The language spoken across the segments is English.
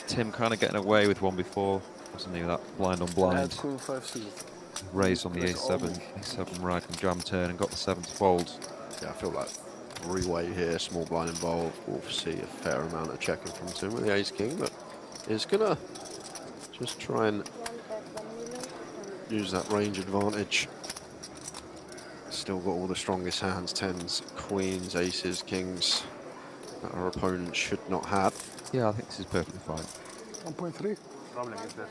Tim kind of getting away with one before, wasn't he? That blind on blind. Raised on the A7 right and jam turn and got the 7 to fold. Yeah, I feel like three-way here, small blind involved. We'll see a fair amount of checking from Tim with the ace-king, but he's gonna just try and use that range advantage. Still got all the strongest hands, 10s, queens, aces, kings, that our opponent should not have. Yeah, I think this is perfectly fine. 1.3. Problem is that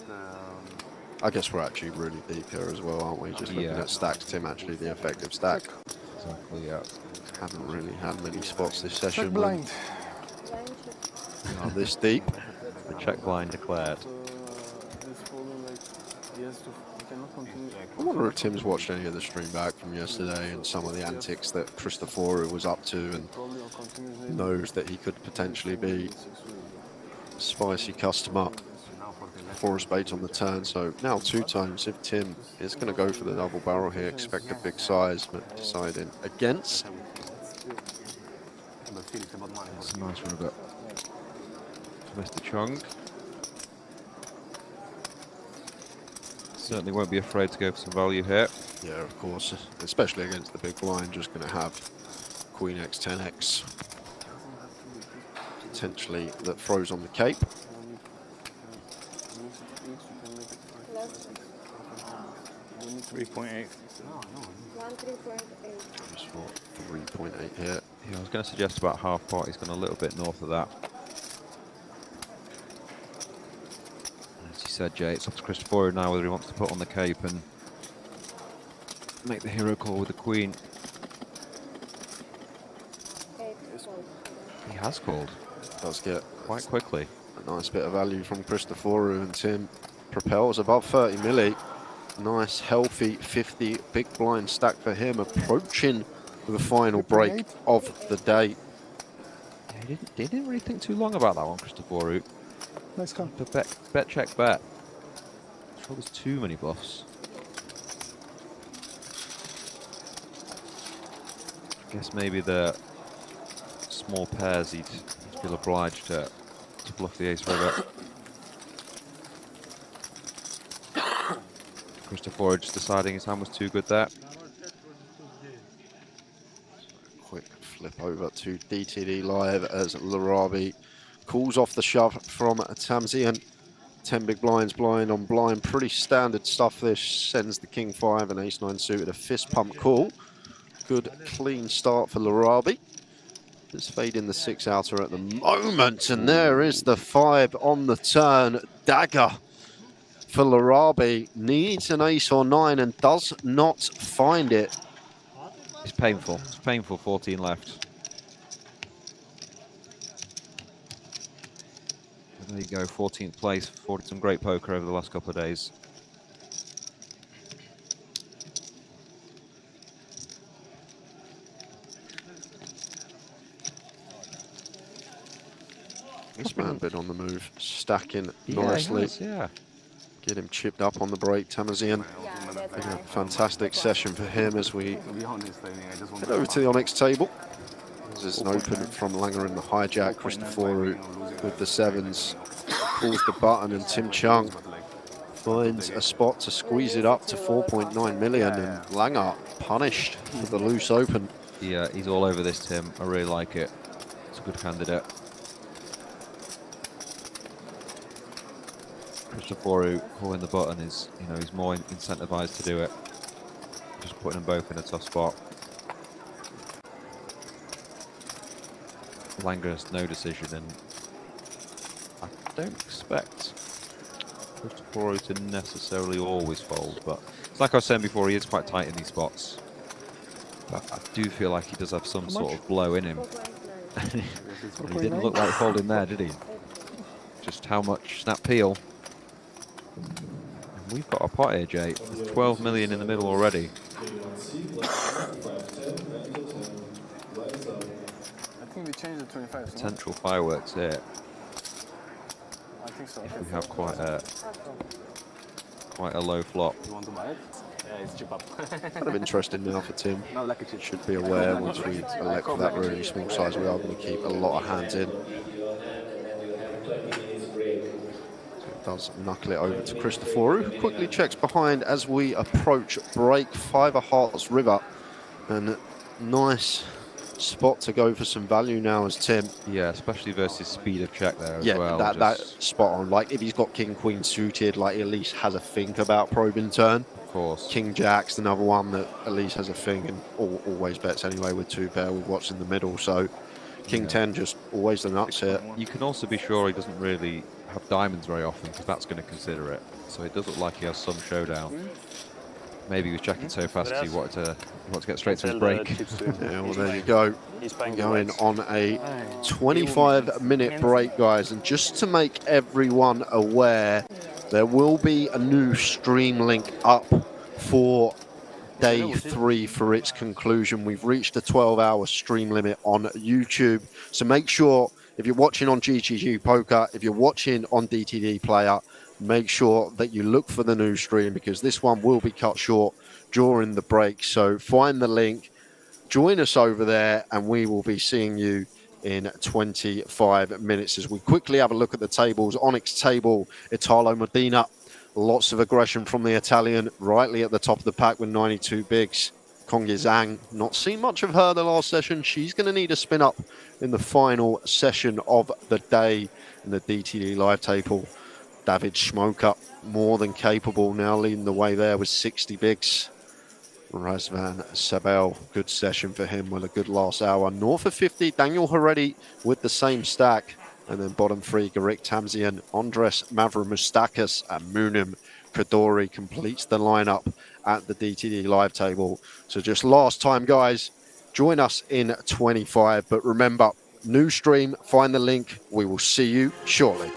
I guess we're actually really deep here as well, aren't we? Just looking at stacks, Tim actually the effective stack. Exactly, yeah. Haven't really had many spots this session. Check blind. Are this deep. The check blind declared. I wonder if Tim's watched any of the stream back from yesterday and some of the antics that Christopher was up to and knows that he could potentially be a spicy customer for a spade on the turn. So now 2 times if Tim is going to go for the double barrel here, expect a big size, but deciding against. That's a nice rubber for Mr. Chung. Certainly won't be afraid to go for some value here. Yeah, of course, especially against the big blind, just going to have Queen X, 10X, potentially that throws on the cape. .8. Just for 3.8 here. Yeah, I was going to suggest about half pot. He's gone a little bit north of that. As you said, Jay, it's up to Christopher now whether he wants to put on the cape and make the hero call with the queen. He has called. Does get quite quickly. A nice bit of value from Christopher, and Tim propels above 30 milli. Nice, healthy 50 big blind stack for him, approaching the final break of the day. Yeah, he didn't really think too long about that one, Christopher. Nice call. Bet check bet. Sure, there's too many bluffs. I guess maybe the small pairs he'd feel obliged to bluff the ace river. Christopher just deciding his hand was too good there. Quick flip over to DTD Live as Larabi calls off the shove from Tamsian. 10 big blinds, blind on blind. Pretty standard stuff this. Sends the King 5 and Ace 9 suited, a fist pump call. Good clean start for Larabi. Just fading the 6 outer at the moment. And there is the 5 on the turn. Dagger for Larabi. Needs an ace or 9 and does not find it. It's painful. It's painful, 14 left. There you go, 14th place. 40 some great poker over the last couple of days. This man been on the move, stacking nicely. Has, yeah. Get him chipped up on the break. Tamazian, a fantastic session for him as we head over to the Onyx table. This is an open from Langer in the hijack. Christopher with the 7s pulls the button, and Tim Chung finds a spot to squeeze it up to 4.9 million, and Langer punished for the loose open. Yeah, he's all over this, Tim. I really like it. It's a good candidate. Christopher pulling the button is, you know, he's more incentivized to do it. Just putting them both in a tough spot. Langer has no decision, and I don't expect Christopher to necessarily always fold, but it's like I was saying before, he is quite tight in these spots. But I do feel like he does have some sort of blow in him. He didn't look like folding there, did he? Just how much snap peel. And we've got a pot here, Jay. There's 12 million in the middle already. I think we changed the 25. Potential fireworks here. I think so. If we have quite a low flop. You want to buy it? Yeah, it's cheap up. Kind of interesting now for Tim. No, like it Should be aware once we elect for that really small size, we are going to keep a lot of hands in. does knuckle it over to Christopher, who quickly checks behind as we approach break. Five of Hearts River, and nice spot to go for some value now as Tim. Yeah, especially versus speed of check there as Yeah, well. that spot on. Like, if he's got King Queen suited, like, he at least has a think about probing turn. Of course. King Jack's another one that at least has a thing, and always bets anyway with two pair with what's in the middle. So King 10 just always the nuts here. You can also be sure he doesn't really have diamonds very often, because that's going to consider it. So it does look like he has some showdown. Maybe he was checking so fast he wanted to get straight to his break. Yeah, well, there you go. Going on a 25-minute break, guys. And just to make everyone aware, there will be a new stream link up for day 3 for its conclusion. We've reached a 12-hour stream limit on YouTube. So make sure, if you're watching on GGG Poker, if you're watching on DTD Player, make sure that you look for the new stream, because this one will be cut short during the break. So find the link, join us over there, and we will be seeing you in 25 minutes as we quickly have a look at the tables. Onyx table, Italo Medina, lots of aggression from the Italian, rightly at the top of the pack with 92 bigs. Kongye Zhang, not seen much of her the last session. She's going to need a spin up in the final session of the day in the DTD live table. David Schmoker, more than capable, now leading the way there with 60 bigs. Razvan Sabel, good session for him with a good last hour. North of 50, Daniel Heredi with the same stack. And then bottom 3, Garik Tamzian, Andres Mavromustakis, and Munim Kadori completes the lineup at the DTD live table. So just last time, guys, join us in 25. But remember, new stream, find the link. We will see you shortly.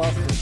bastard.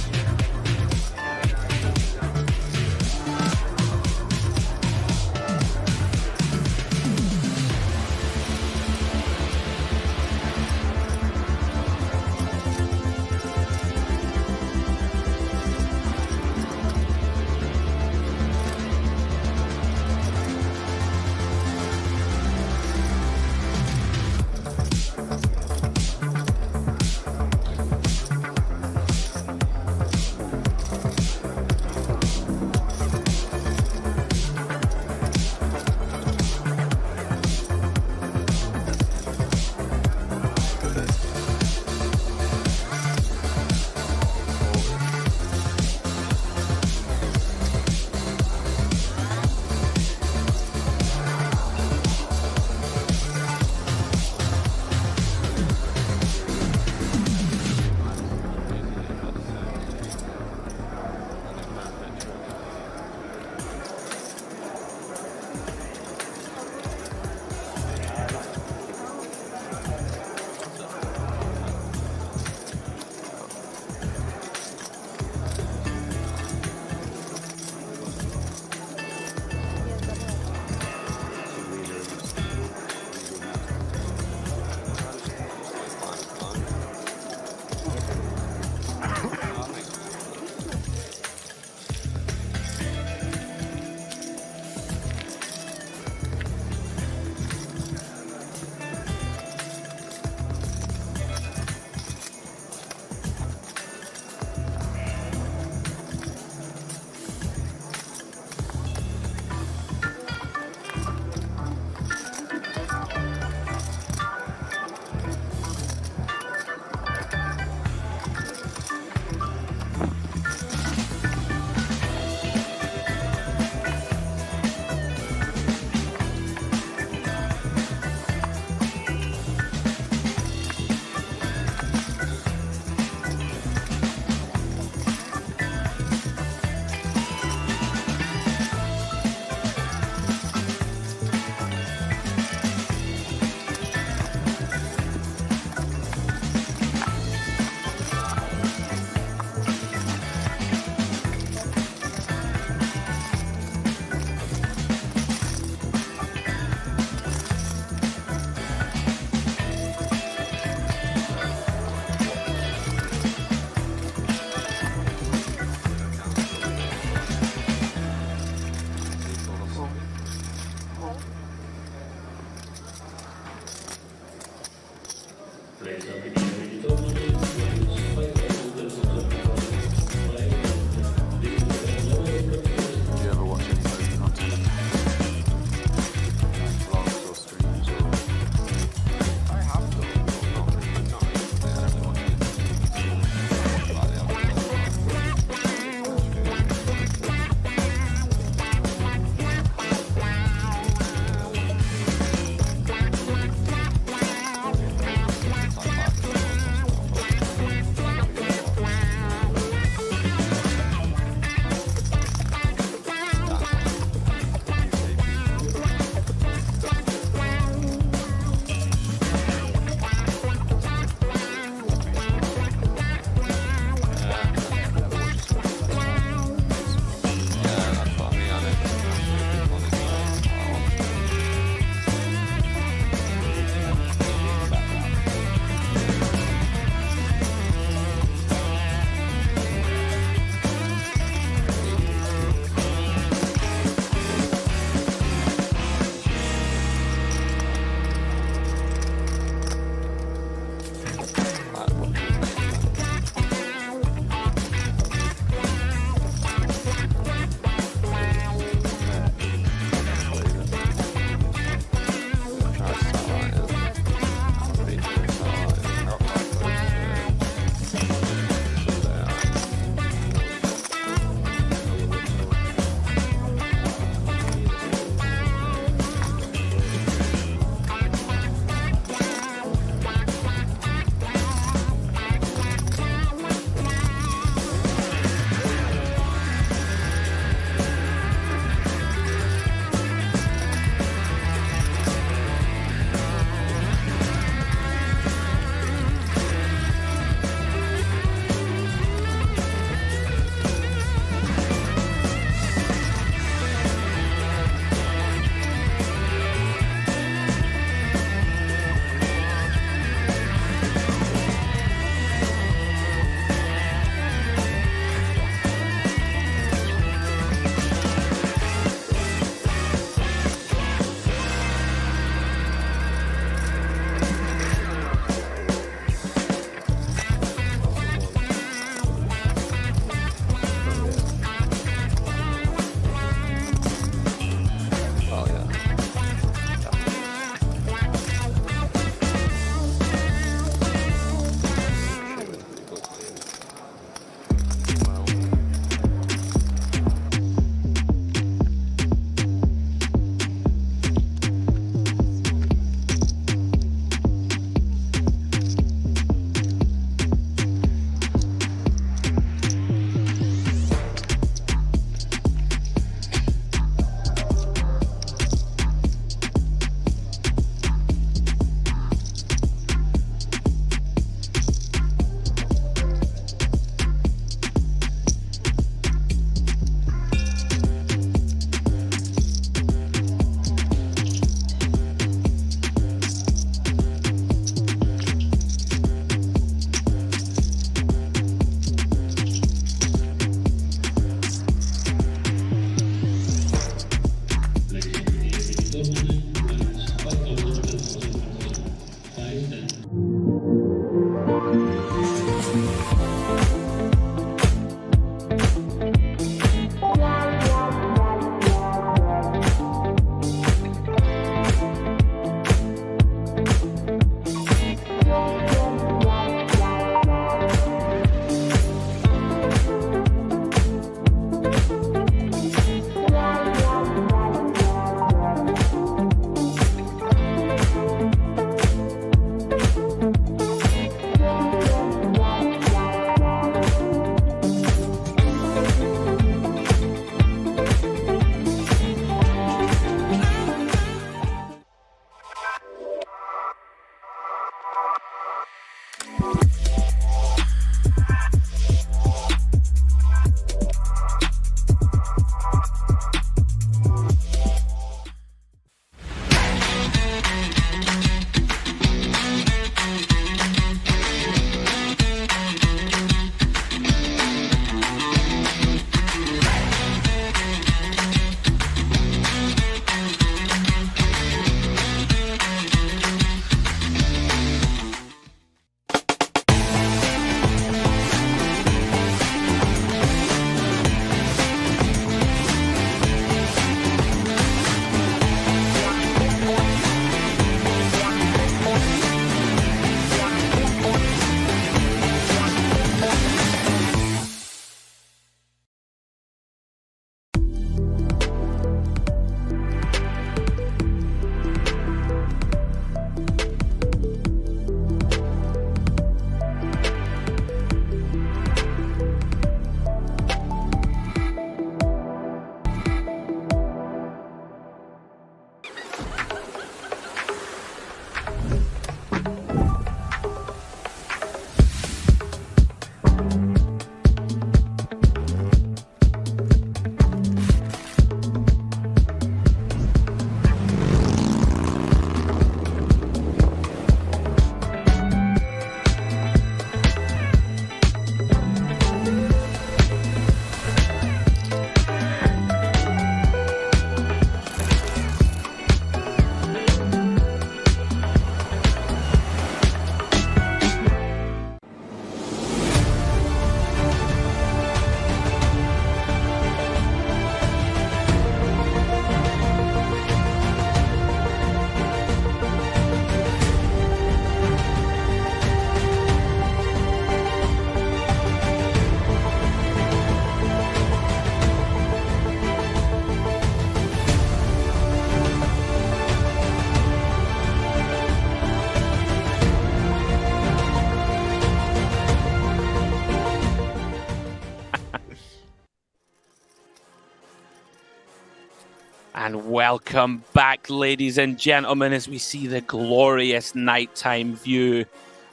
And welcome back, ladies and gentlemen, as we see the glorious nighttime view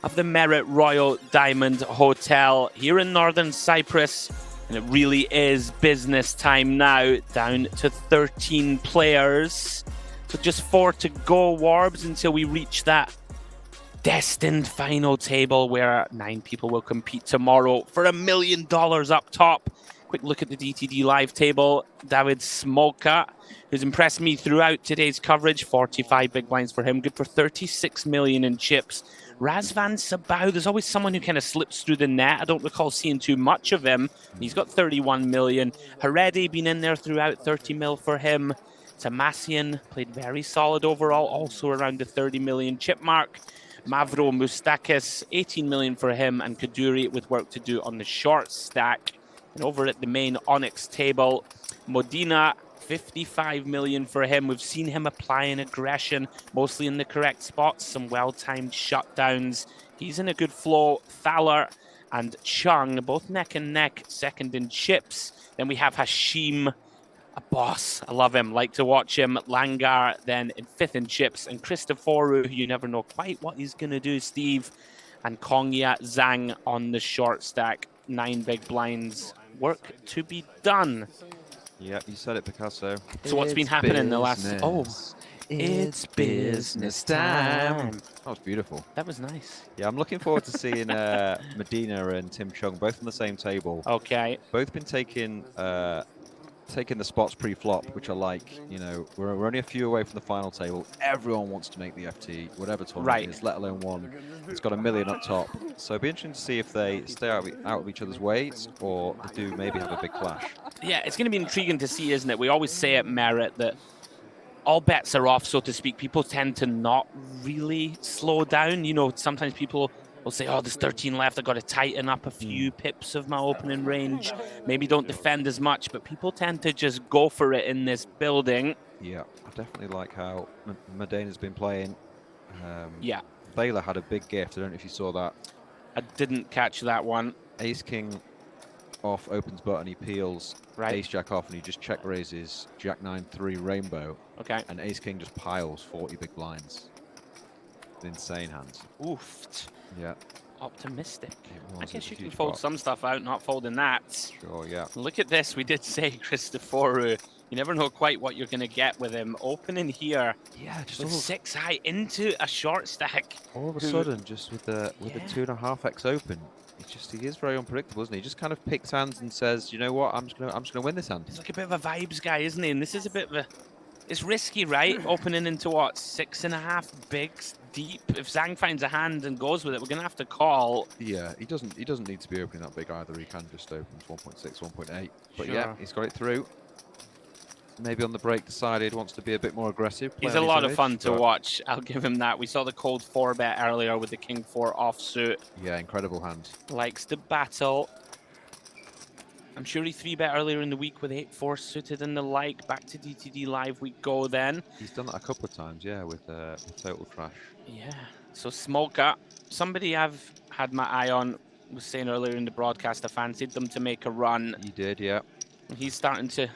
of the Merit Royal Diamond Hotel here in Northern Cyprus. And it really is business time now, down to 13 players. So just 4 to go, Warbs, until we reach that destined final table where 9 people will compete tomorrow for $1 million up top. Quick look at the DTD live table. David Smolka, who's impressed me throughout today's coverage. 45 big blinds for him. Good for 36 million in chips. Razvan Sabau, there's always someone who kind of slips through the net. I don't recall seeing too much of him. He's got 31 million. Haredi been in there throughout, 30 mil for him. Tamasian played very solid overall, also around the 30 million chip mark. Mavro Mustakis, 18 million for him, and Kaduri with work to do on the short stack. And over at the main Onyx table, Modena, 55 million for him. We've seen him applying aggression, mostly in the correct spots, some well-timed shutdowns. He's in a good flow. Thaler and Chung, both neck and neck, second in chips. Then we have Hashim, a boss. I love him, like to watch him. Langar then in fifth in chips. And Christoforu, who you never know quite what he's going to do, Steve. And Kongya Zhang on the short stack. 9 big blinds. Work to be done. Yeah, you said it, Picasso. So what's been happening in the last... Oh, it's business time. That was beautiful. That was nice. Yeah, I'm looking forward to seeing Medina and Tim Chung both on the same table. Okay. Both been taking the spots pre-flop, which I like. You know, we're only a few away from the final table. Everyone wants to make the FT, whatever tournament it is, let alone one. It's got $1 million up top. So it'll be interesting to see if they stay out of each other's ways or they do maybe have a big clash. Yeah, it's going to be intriguing to see, isn't it? We always say at Merit that all bets are off, so to speak. People tend to not really slow down. You know, sometimes people will say, oh, there's 13 left. I've got to tighten up a few pips of my opening range. Maybe don't defend as much, but people tend to just go for it in this building. Yeah, I definitely like how Modena's been playing. Yeah. Thaler had a big gift. I don't know if you saw that. I didn't catch that one. Ace-King off, opens button, he peels. Right. Ace-Jack off, and he just check raises Jack-9-3 rainbow. Okay. And Ace-King just piles 40 big blinds. Insane hand. Oofed. Yeah. Optimistic. Was, I guess you can huge fold pot. some stuff out, not folding that. Sure, yeah. Look at this. We did say Christoforu. You never know quite what you're going to get with him. Opening here Yeah, just with all, 6 high into a short stack. all of a sudden, just with the 2.5x open, he is very unpredictable, isn't he? He just kind of picks hands and says, you know what, I'm just gonna win this hand. He's like a bit of a vibes guy, isn't he? And this is a bit of a... It's risky, right? Opening into what? 6.5 bigs deep. If Zhang finds a hand and goes with it, we're going to have to call. Yeah, he doesn't need to be opening that big either. He can just open 1.6, 1.8. But Sure. yeah, he's got it through. Maybe on the break decided wants to be a bit more aggressive. He's a lot of fun to watch. I'll give him that. We saw the cold 4-bet earlier with the King 4 offsuit. Yeah, incredible hand. Likes to battle. I'm sure he 3-bet earlier in the week with 8-4 suited and the like. Back to DTD Live we go then. He's done that a couple of times, yeah, with Total Trash. Yeah. So Smolka, somebody I've had my eye on, was saying earlier in the broadcast I fancied them to make a run. He did, yeah. He's starting to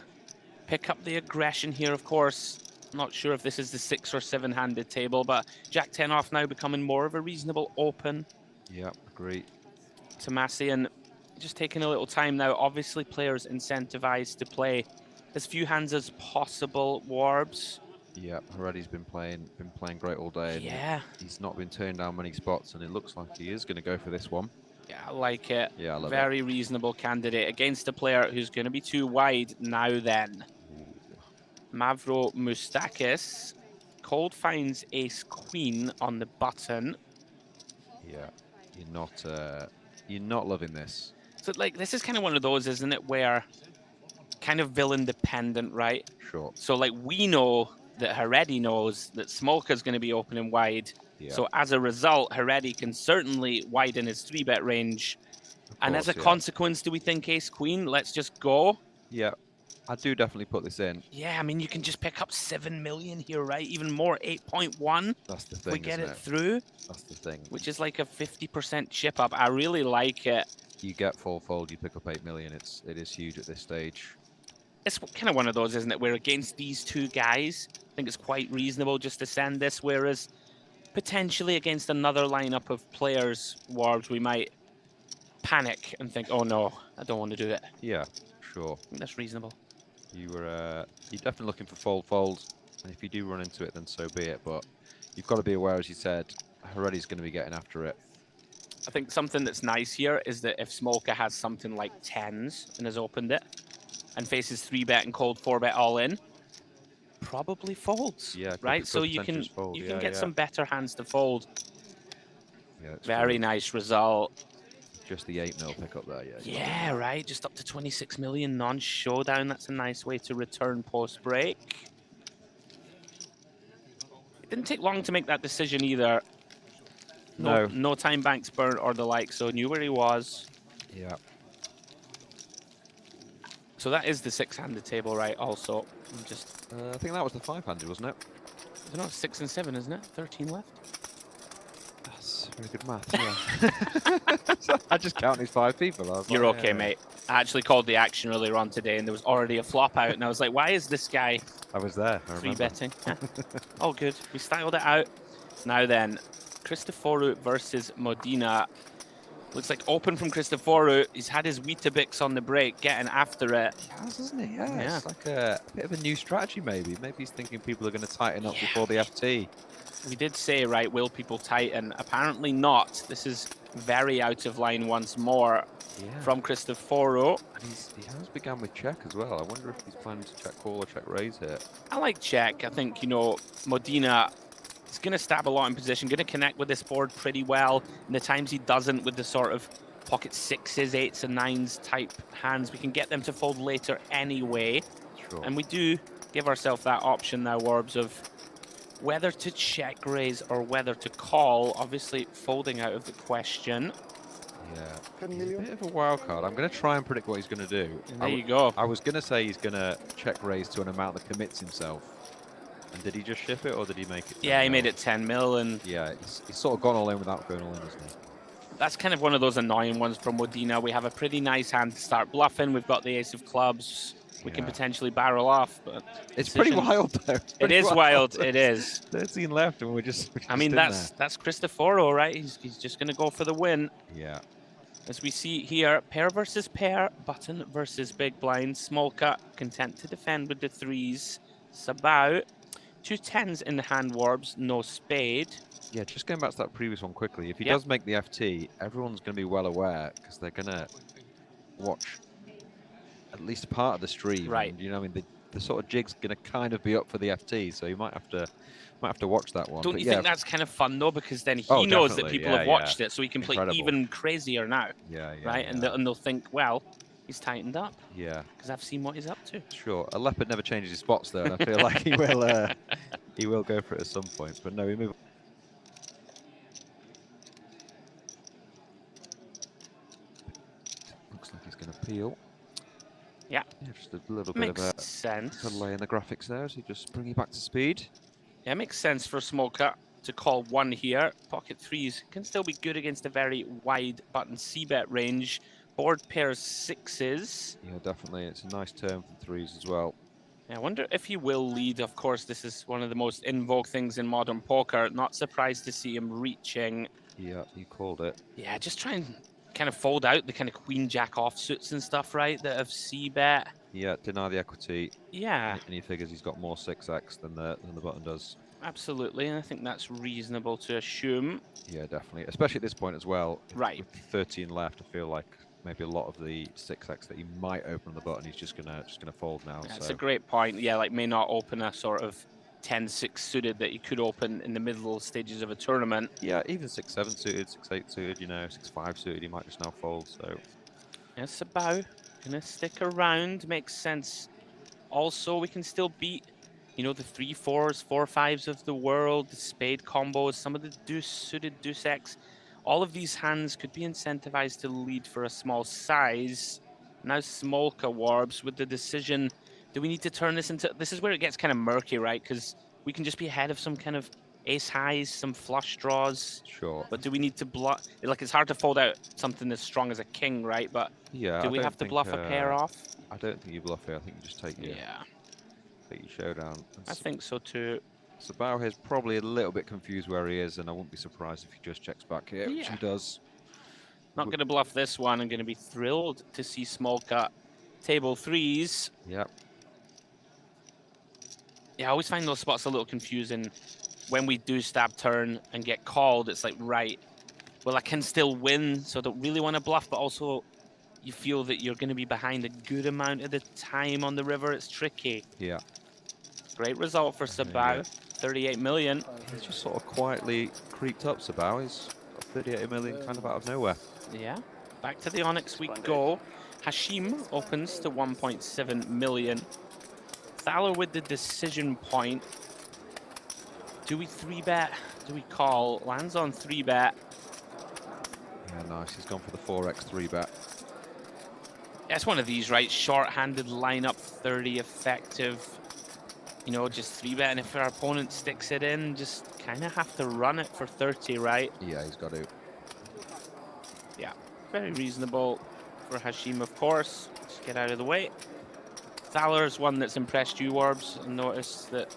pick up the aggression here, of course. Not sure if this is the 6 or 7-handed table, but Jack 10 off now becoming more of a reasonable open. Yeah, agree. Tamasian just taking a little time now. Obviously, players incentivized to play as few hands as possible. Warbs. Yeah, Haredi's been playing great all day. And Yeah. he's not been turned down many spots, and it looks like he is going to go for this one. Yeah, I like it. Yeah, I love Very reasonable candidate against a player who's going to be too wide now then. Mavro Mustakis. Cold finds ace-queen on the button. Yeah, you're not loving this. So, like, this is kind of one of those, isn't it, where kind of villain dependent, right? Sure. So, like, we know that Haredi knows that Smolka's going to be opening wide. Yeah. So, as a result, Haredi can certainly widen his 3-bet range. And as a consequence, do we think ace-queen? Let's just go. Yeah, I do definitely put this in. Yeah, I mean, you can just pick up 7 million here, right? Even more, 8.1. That's the thing, We get isn't it through, That's the thing. which is like a 50% chip up. I really like it. You get full fold, you pick up 8 million. It is huge at this stage. it's kind of one of those, isn't it, where against these two guys, I think it's quite reasonable just to send this, whereas potentially against another lineup of players, Warbs, we might panic and think, oh no, I don't want to do it. Yeah, sure. I think that's reasonable. You're definitely looking for fold, and if you do run into it, then so be it. But you've got to be aware, as you said, Heredy's going to be getting after it. I think something that's nice here is that if Smolka has something like 10s and has opened it and faces 3-bet and cold 4-bet all in, probably folds. Yeah, right? So you can get some better hands to fold. Yeah, it's Very true. nice result. Just the 8 mil pick up there, yeah. Yeah, right. Just up to 26 million non-showdown. That's a nice way to return post-break. It didn't take long to make that decision either. No time banks burnt or the like, so knew where he was. Yeah. So that is the 6-handed table, right? Also, I'm just. I think that was the 5-handed, wasn't it? It's not 6 and 7, isn't it? 13 left. That's very good math. Yeah. I just counted 5 people. I was You're like, okay, yeah. mate. I actually called the action earlier on today, and there was already a flop out, and I was like, "Why is this guy I was there. I remember. 3-betting?" Yeah. All good. We styled it out. Now then, Cristoforu versus Modena. Looks like open from Cristoforu. He's had his Weetabix on the break, getting after it. He has, hasn't he? Yeah. Yeah. It's like a bit of a new strategy, maybe. Maybe he's thinking people are going to tighten up before the FT. We did say, right, will people tighten? Apparently not. This is very out of line once more from Cristoforu. And he has begun with check as well. I wonder if he's planning to check call or check raise here. I like check. I think, Modena is going to stab a lot in position, going to connect with this board pretty well. And the times he doesn't with the sort of pocket 6s, 8s, and 9s type hands, we can get them to fold later anyway. Sure. And we do give ourselves that option now, Warbs, of whether to check raise or whether to call. Obviously, folding out of the question. Yeah. 10 He's a million. bit of a wild card. I'm going to try and predict what he's going to do. And there you go. I was going to say he's going to check raise to an amount that commits himself. And did he just ship it or did he make it? Yeah, he 10 made mil? it 10 mil, and Yeah, he's sort of gone all in without going all in, isn't he? that's kind of one of those annoying ones from Modena. We have a pretty nice hand to start bluffing. We've got the ace of clubs. We can Yeah. potentially barrel off, but It's pretty decision- wild, though. It's It pretty is wild. It There's is. 13 left, and we're just I mean, in that's Cristoforo, right? He's just going to go for the win. there. Yeah. As we see here, pair versus pair, button versus big blind. Smolka content to defend with the 3s. Sabao, 2 10s in the hand, Warbs, no spade. Yeah, just going back to that previous one quickly. If he Yep. does make the FT, everyone's going to be well aware because they're going to watch at least part of the stream. Right. And, I mean, the sort of jig's going to kind of be up for the FT, so you might have to watch that one. Don't But you yeah, think that's kind of fun, though? Because then he Oh, knows that definitely. people Yeah, have watched it, so he can Incredible. play even crazier now, Yeah, right? yeah. And they'll think, well, he's tightened up Yeah, because I've seen what he's up to. sure. A leopard never changes his spots, though, and I feel like he will go for it at some point. But no, we move. Looks like he's going to peel. Yeah. Yeah, just a little bit Makes of a sense. delay in the graphics there, so just bring you back to speed. Yeah, makes sense for Smolka to call 1 here. Pocket 3s can still be good against a very wide button C-bet range. Board pairs 6s. Yeah, definitely. It's a nice turn for 3s as well. Yeah, I wonder if he will lead. Of course, this is one of the most in vogue things in modern poker. Not surprised to see him reaching. Yeah, you called it. Yeah, just try and kind of fold out the kind of queen-jack offsuits and stuff, right, that have C-bet. Yeah, deny the equity, Yeah, and he figures he's got more 6x than the button does. absolutely, and I think that's reasonable to assume. Yeah, definitely. Especially at this point as well. Right. With 13 left, I feel like maybe a lot of the 6x that he might open on the button, he's just gonna fold now. That's so a great point. Yeah, like may not open a sort of 10-6 suited that you could open in the middle stages of a tournament. yeah, even 6-7 suited, 6-8 suited, 6-5 suited, he might just now fold. So It's about gonna stick around. Makes sense. Also, we can still beat, the 3-4s, 4-5s of the world, the spade combos, some of the deuce suited deuce X. All of these hands could be incentivized to lead for a small size. Now Smolka, Warbs, with the decision, do we need to turn this into... This is where it gets kind of murky, right? Because we can just be ahead of some kind of ace highs, some flush draws. Sure. But do we need to bluff? Like, it's hard to fold out something as strong as a king, right? But Yeah. do I we don't have to think, bluff a pair off? I don't think you bluff here. I think you just take your showdown. And I think so too. Sabao is probably a little bit confused where he is, and I wouldn't be surprised if he just checks back here, which Yeah. he does. Not going to bluff this one. I'm going to be thrilled to see small cut table threes. Yep. Yeah, I always find those spots a little confusing. When we do stab turn and get called, it's like, right, well, I can still win, so I don't really want to bluff, but also you feel that you're going to be behind a good amount of the time on the river. It's tricky. Yeah. Great result for Sabao, 38 million. He's just sort of quietly creeped up, Sabao. He's got 38 million kind of out of nowhere. Yeah, back to the Onyx we go. Hashim opens to 1.7 million. Thaler with the decision point. Do we 3-bet? Do we call? Lands on 3-bet. Yeah, nice. He's gone for the 4x 3-bet. Yeah, it's one of these, right? Short-handed lineup, 30 effective. You know, just 3-bet, and if our opponent sticks it in, just kind of have to run it for 30, right? Yeah, he's got to. Yeah, very reasonable for Hashim, of course. Just get out of the way. Thaler's one that's impressed you, Warbs, and notice that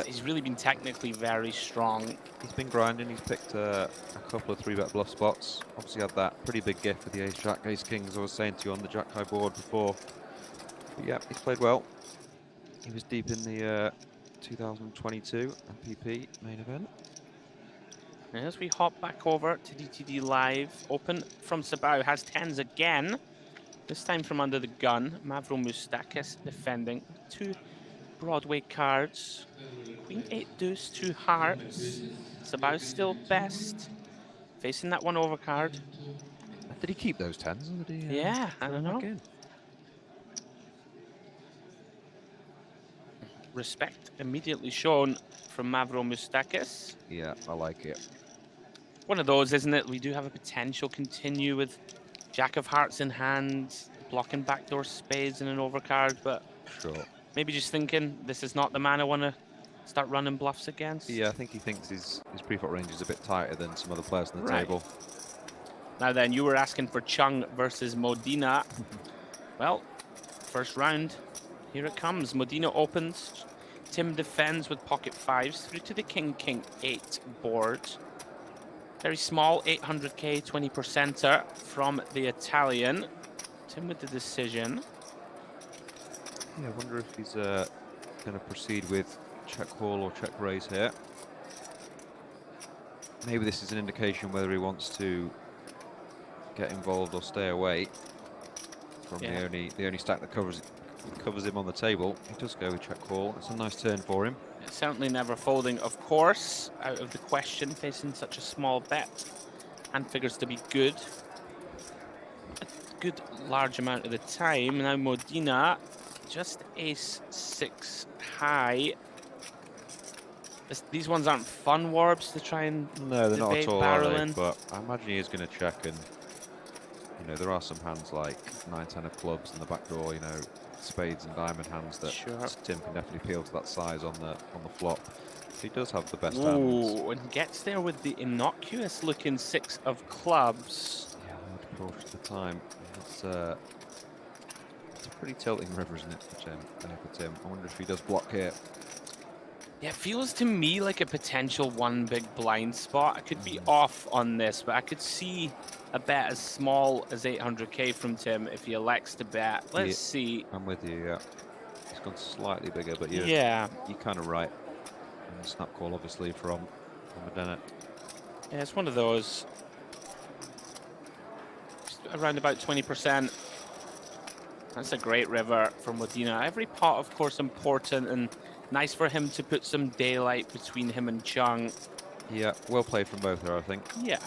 he's really been technically very strong. He's been grinding. He's picked a couple of 3-bet bluff spots. Obviously had that pretty big gift for the ace jack, ace king, as I was saying to you on the jack high board before. But yeah, he's played well. He was deep in the 2022 MPP main event. And as we hop back over to DTD Live, open from Sabao, has 10s again. This time from under the gun. Mavro Moustakis defending. 2 Broadway cards. Queen 8 deuce, 2 hearts. Sabao still best. Facing that 1 overcard. Did he keep those 10s? Or did he, Yeah, I throw don't them know. back in? Respect immediately shown from Mavro Moustakis. Yeah, I like it. One of those, isn't it? We do have a potential continue with Jack of Hearts in hand, blocking backdoor spades in an overcard, but Sure. maybe just thinking this is not the man I want to start running bluffs against. Yeah, I think he thinks his pre-flop range is a bit tighter than some other players on the Right. table. Now then, you were asking for Chung versus Modena. Well, first round, here it comes. Modena opens. Tim defends with pocket 5s through to the King 8 board. Very small, 800k, 20%er from the Italian. Tim with the decision. Yeah, I wonder if he's going to proceed with check call or check raise here. Maybe this is an indication whether he wants to get involved or stay away from the only stack that covers him on the table. He does go with check call. It's a nice turn for him. It's certainly never folding, of course, out of the question, facing such a small bet. And figures to be good. A good large amount of the time. Now Modena, just ace 6 high. These ones aren't fun, Warbs, to try and No, they're not at debate all, are they? barreling. But I imagine he is going to check, and you know there are some hands like 9-10 of clubs in the back door, you know, spades and diamond hands that Sure. Tim can definitely appeal to that size on the flop. He does have the best hands. Ooh, and gets there with the innocuous looking 6 of clubs. Yeah, hard approach at the time. It's a pretty tilting river, isn't it, for Tim? I wonder if he does block here. Yeah, it feels to me like a potential 1 big blind spot. I could be off on this, but I could see a bet as small as 800k from Tim if he elects to bet. Let's see. I'm with you, yeah. He's gone slightly bigger, but you're kind of right. And the snap call, obviously, from Modena. Yeah, it's one of those. Just around about 20%. That's a great river from Modena. Every pot, of course, important, and nice for him to put some daylight between him and Chung. Yeah, well played from both there, I think. Yeah.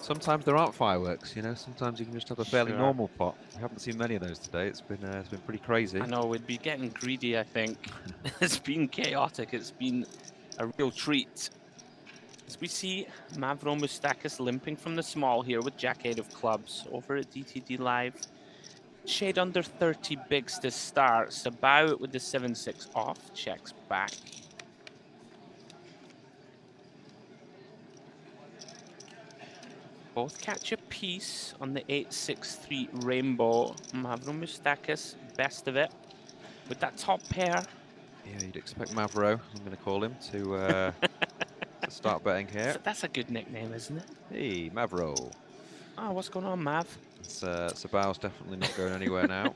Sometimes there aren't fireworks, you know. Sometimes you can just have a fairly Sure. normal pot. We haven't seen many of those today. It's been pretty crazy. I know, we'd be getting greedy, I think. It's been chaotic. It's been a real treat. As we see Mavro Moustakis limping from the small here with Jack 8 of clubs over at DTD Live. shade under 30 bigs to start. Sabao with the 7-6 off, checks back. Both catch a piece on the 8-6-3 rainbow. Mavro Moustakis, best of it. With that top pair. Yeah, you'd expect Mavro, I'm going to call him, to start betting here. That's a good nickname, isn't it? Hey, Mavro. Oh, what's going on, Mav? Sabao's definitely not going anywhere now.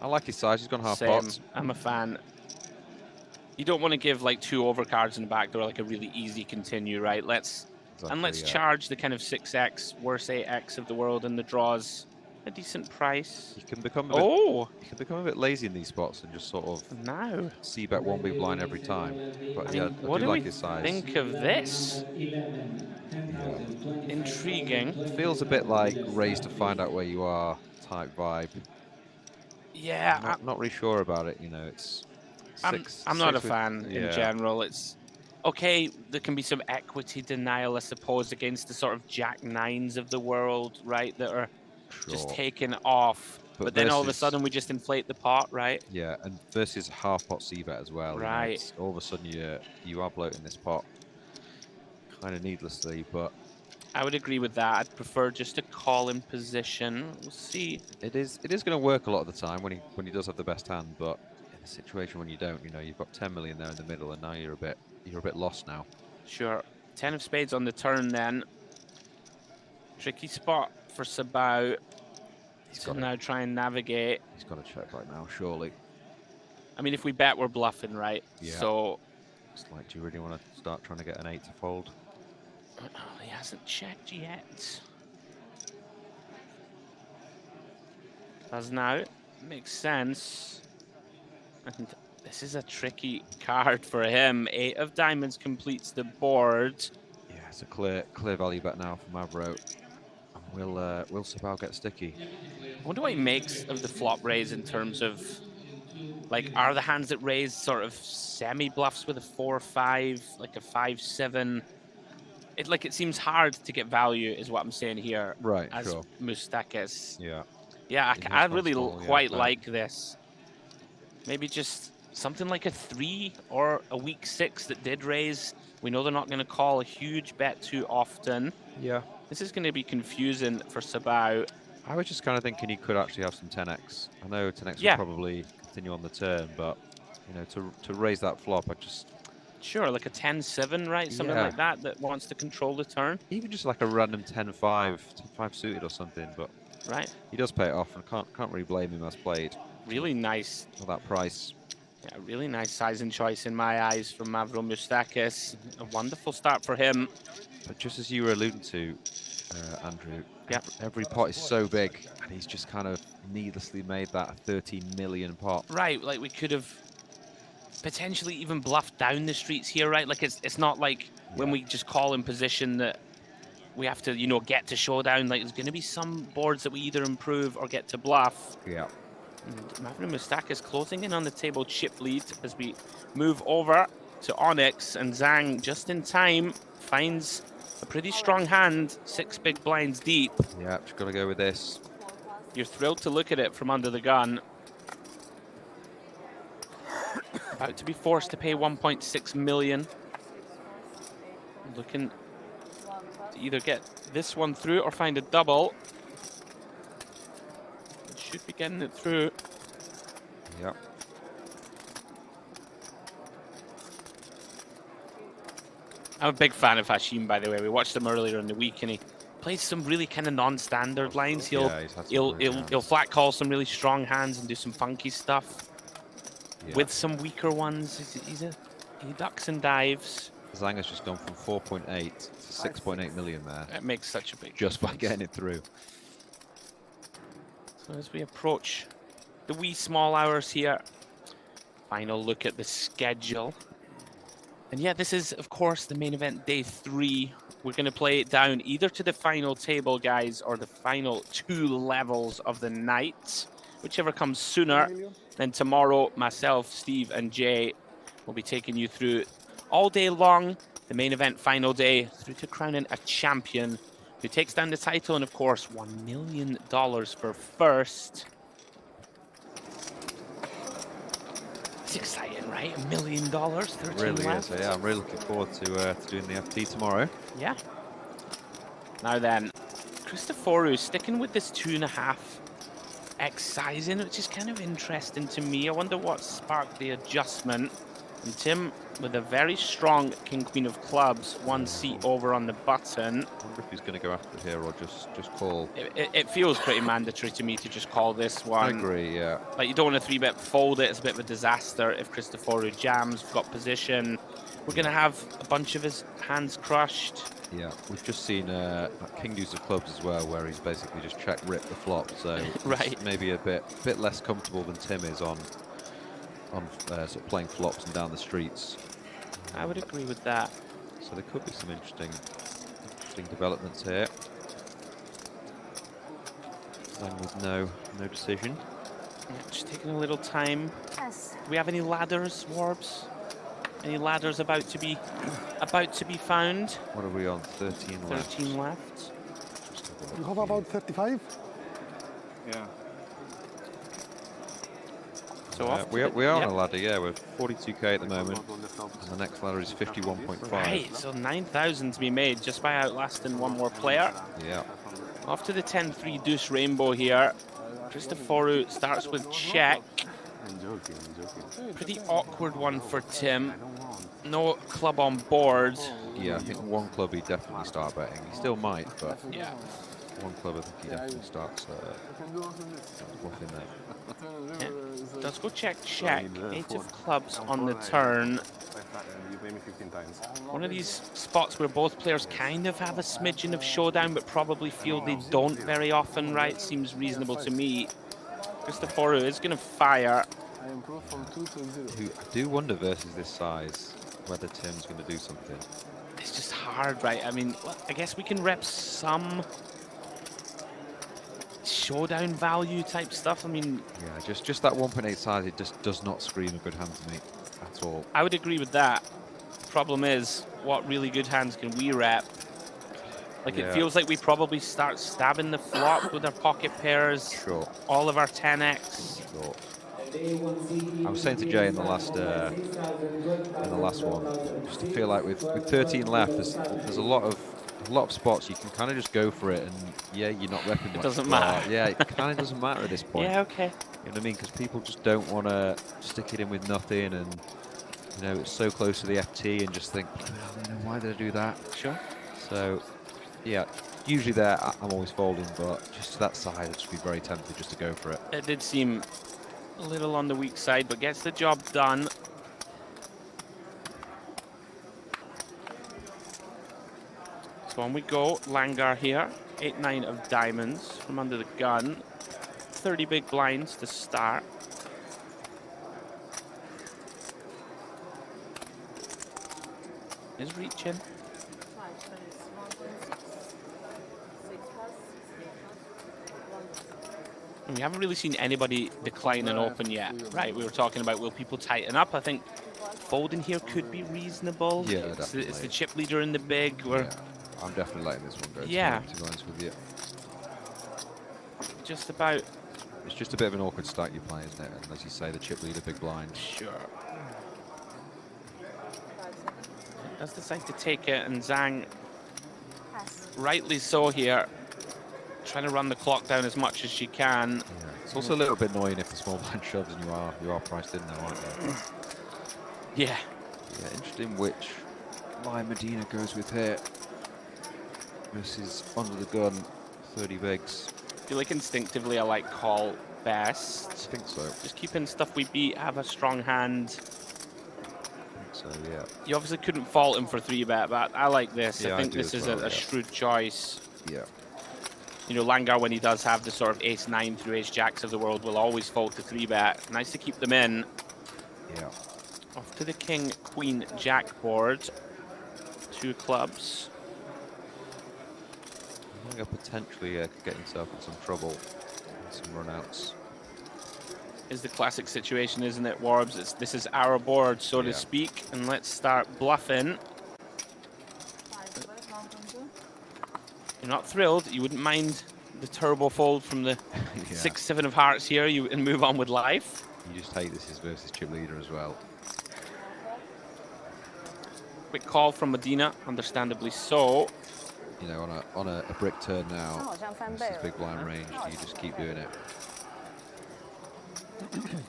I like his size, he's gone half Same. pot. I'm a fan. You don't want to give like 2 overcards in the back door like a really easy continue, right? Let's charge the kind of 6x, worse 8x of the world in the draws. A decent price. You can become a bit lazy in these spots and just sort of see bet one big blind every time. But yeah, I do like his size. Think of this? Yeah. Intriguing. It feels a bit like raise to find out where you are type vibe. Yeah, I'm not really sure about it. You know, it's. I'm not a fan in general. It's okay. There can be some equity denial, I suppose, against the sort of Jack 9s of the world, right? That are just taken off. But then all of a sudden we just inflate the pot, right? Yeah, and versus half pot c-bet as well. Right. You know, all of a sudden you are bloating this pot kind of needlessly, but I would agree with that. I'd prefer just a call in position. We'll see. It is going to work a lot of the time when he does have the best hand, but in a situation when you don't, you know, you've got 10 million there in the middle, and now you're a bit lost now. Sure. 10 of spades on the turn then. Tricky spot for Sabao. He's got to now try and navigate. He's got to check right now, surely. I mean, if we bet, we're bluffing, right? Yeah. So it's like, do you really want to start trying to get an 8 to fold? Oh, he hasn't checked yet. Does now. Makes sense. And this is a tricky card for him. 8 of diamonds completes the board. Yeah, it's a clear value bet now for Mavro. And will Sabao get sticky? I wonder what he makes of the flop raise in terms of, like, are the hands that raise sort of semi-bluffs with a 4-5, like a 5-7? It seems hard to get value, is what I'm saying here. Right, as sure. Moustakis. Yeah. Yeah, I really quite like this. Maybe just something like a 3 or a weak 6 that did raise. We know they're not going to call a huge bet too often. Yeah. This is going to be confusing for Sabao. I was just kind of thinking he could actually have some 10x. I know 10x will probably continue on the turn, but you know, to raise that flop, I just. Sure, like a 10-7, right? Something like that wants to control the turn. Even just like a random 10-5 suited or something, but he does pay it off, and can't really blame him as played. Really nice. For that price. Yeah, really nice size and choice in my eyes from Mavro Moustakis. A wonderful start for him. But just as you were alluding to, Andrew, every pot is so big, and he's just kind of needlessly made that a 13 million pot. Right, like we could have potentially even bluffed down the streets here, right? Like it's not like when we just call in position that we have to, you know, get to showdown. Like there's going to be some boards that we either improve or get to bluff. Yeah. And Mavro Moustakis closing in on the table chip lead as we move over to Onyx, and Zhang just in time finds a pretty strong hand, 6 big blinds deep. Yeah, just got to go with this. You're thrilled to look at it from under the gun. About to be forced to pay 1.6 million. Looking to either get this one through or find a double. Should be getting it through. Yep. I'm a big fan of Hashim, by the way. We watched him earlier in the week, and he plays some really kind of non-standard lines. He'll flat call some really strong hands and do some funky stuff with some weaker ones. He ducks and dives. Zhang has just gone from 4.8 to 6.8 million there. That makes such a big just by getting it through. So as we approach the wee small hours here, final look at the schedule. And yeah, this is, of course, the main event day 3. We're going to play it down either to the final table, guys, or the final 2 levels of the night. Whichever comes sooner. Then tomorrow, myself, Steve, and Jay will be taking you through all day long, the main event final day, through to crowning a champion who takes down the title, and of course, $1 million for first. It's exciting, right? $1 million, 13 Really left. is. Yeah, I'm really looking forward to doing the FT tomorrow. Yeah. Now then, Christoforu sticking with this 2.5 X sizing, which is kind of interesting to me. I wonder what sparked the adjustment. And Tim with a very strong King Queen of Clubs, 1 seat over on the button. I wonder if he's going to go after here or just call. It feels pretty mandatory to me to just call this one. I agree, yeah. Like, you don't want to 3-bet fold it. It's a bit of a disaster if Christoforu jams, got position. We're going to have a bunch of his hands crushed. Yeah, we've just seen King Deuce of Clubs as well, where he's basically just check rip the flop. So Right. it's maybe a bit less comfortable than Tim is on sort of playing flops and down the streets. I would agree with that. So there could be some interesting developments here. Zhang with no decision. Yeah, just taking a little time. Yes. Do we have any ladders, Warbs? Any ladders about to be found? What are we on? 13 left. 13 left. Just have a You look have here. about 35? Yeah. So off we to are, the- we are on yep. a ladder, yeah. We're 42k at the moment. On the flops. And the next ladder is 51.5. Right, so 9,000 to be made just by outlasting one more player. Yeah. Off to the 10-3 deuce rainbow here. Christoforu starts with check. I'm joking, I'm joking. Pretty awkward one for Tim. I don't want. No club on board. Yeah, I think one club he'd definitely start betting. He still might, but Yeah. one club I think he definitely starts bluffing there. Does go check, check. I mean, 8 of four. clubs I'm on the four, turn. You play me 15 times. One of these spots where both players kind of have a smidgen of showdown, but probably feel they don't very often, right? Seems reasonable to me. Christoforu is going to fire. I improved from 2 to 0. Who I do wonder versus this size whether Tim's going to do something. It's just hard, right? I mean, I guess we can rep some showdown value type stuff. I mean, Yeah, just that 1.8 size, it just does not scream a good hand to me at all. I would agree with that. Problem is, what really good hands can we rep? Like, it Yeah. feels like we probably start stabbing the flop with our pocket pairs, Sure. all of our 10x. Sure. I was saying to Jay in the last one, just to feel like with 13 left, there's a lot of spots you can kind of just go for it, and yeah, you're not repping much. doesn't flop. matter. Yeah, it kind of doesn't matter at this point. Yeah, okay. You know what I mean? Because people just don't want to stick it in with nothing, and you know it's so close to the FT, and just think, why did I do that? Sure. So, yeah, usually there I'm always folding, but just to that side, I'd just be very tempted just to go for it. It did seem a little on the weak side, but gets the job done. So on we go. Langar here. 8-9 of diamonds from under the gun. 30 big blinds to start. Is reaching. We haven't really seen anybody decline an open yet, right? We were talking about will people tighten up. I think folding here could be reasonable. Yeah, it's the definitely. chip leader in the big. We're Yeah, I'm definitely letting this one go. Yeah. To be honest with you, just about it's just a bit of an awkward start you play, isn't it? And as you say, the chip leader, big blind. sure. Does decide to take it, and Zhang, Pass. rightly so here, trying to run the clock down as much as she can. Yeah. It's also a little bit annoying if the small blind shoves and you are priced in there, aren't you? Yeah. Yeah, interesting which line Medina goes with here versus under the gun 30 bigs. I feel like instinctively I like call best. I think so. Just keeping stuff we beat, have a strong hand. So yeah. You obviously couldn't fault him for 3-bet, but I like this. Yeah, I I think do this as is well, a yeah. shrewd choice. Yeah. You know, Langar, when he does have the sort of ace-9 through ace-jacks of the world, will always fold to 3-bet. Nice to keep them in. Yeah. Off to the king, queen, jack board. 2 clubs. I think I potentially could get himself in some trouble with some runouts. Is the classic situation, isn't it, Warbs? This is our board, so to Yeah. speak. And let's start bluffing. You're not thrilled. You wouldn't mind the turbo fold from the Yeah. 6-7 of hearts here and move on with life. You just hate this is versus chip leader as well. Quick call from Medina, understandably so. You know, on a brick turn now, this big blind range, you just keep doing it.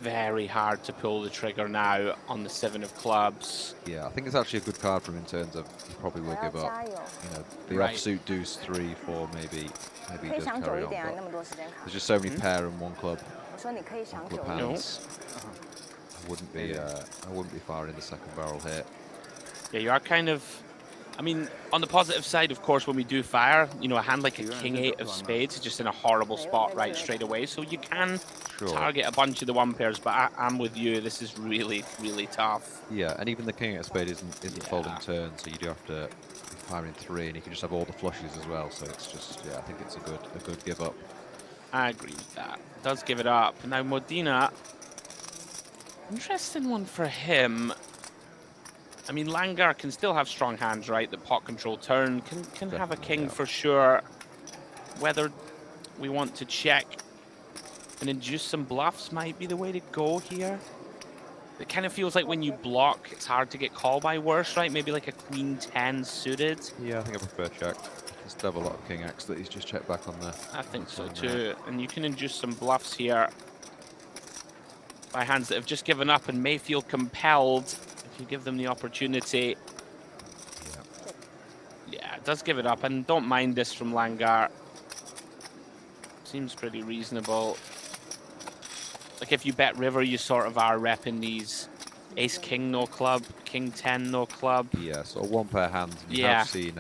Very hard to pull the trigger now on the 7 of clubs. Yeah, I think it's actually a good card from him in terms of he probably will give up. You know, the Right. offsuit deuce 3, 4, maybe he does carry on. But there's just so many pair and one club hands. I wouldn't be firing the second barrel here. Yeah, you are kind of, I mean, on the positive side, of course, when we do fire, you know, a hand like a king 8 of spades is just in a horrible spot right straight away. So you can target a bunch of the 1 pairs, but I'm with you. This is really, really tough. Yeah, and even the king 8 of spade isn't folding turn, so you do have to be firing 3, and you can just have all the flushes as well. So it's just, yeah, I think it's a good give up. I agree with that. Does give it up. Now Modena, interesting one for him. I mean, Langar can still have strong hands, right? The pot control turn can have a king for sure. Whether we want to check and induce some bluffs might be the way to go here. It kind of feels like when you block, it's hard to get called by worse, right? Maybe like a queen 10 suited. Yeah, I think I prefer check. He can still have a lot of king X that he's just checked back on there. I think so too. And you can induce some bluffs here by hands that have just given up and may feel compelled if you give them the opportunity. Yeah, it does give it up, and don't mind this from Langar. Seems pretty reasonable. Like if you bet river, you sort of are repping these ace king no club, king 10 no club. Yeah, sort of 1 pair hands. You Yeah. have seen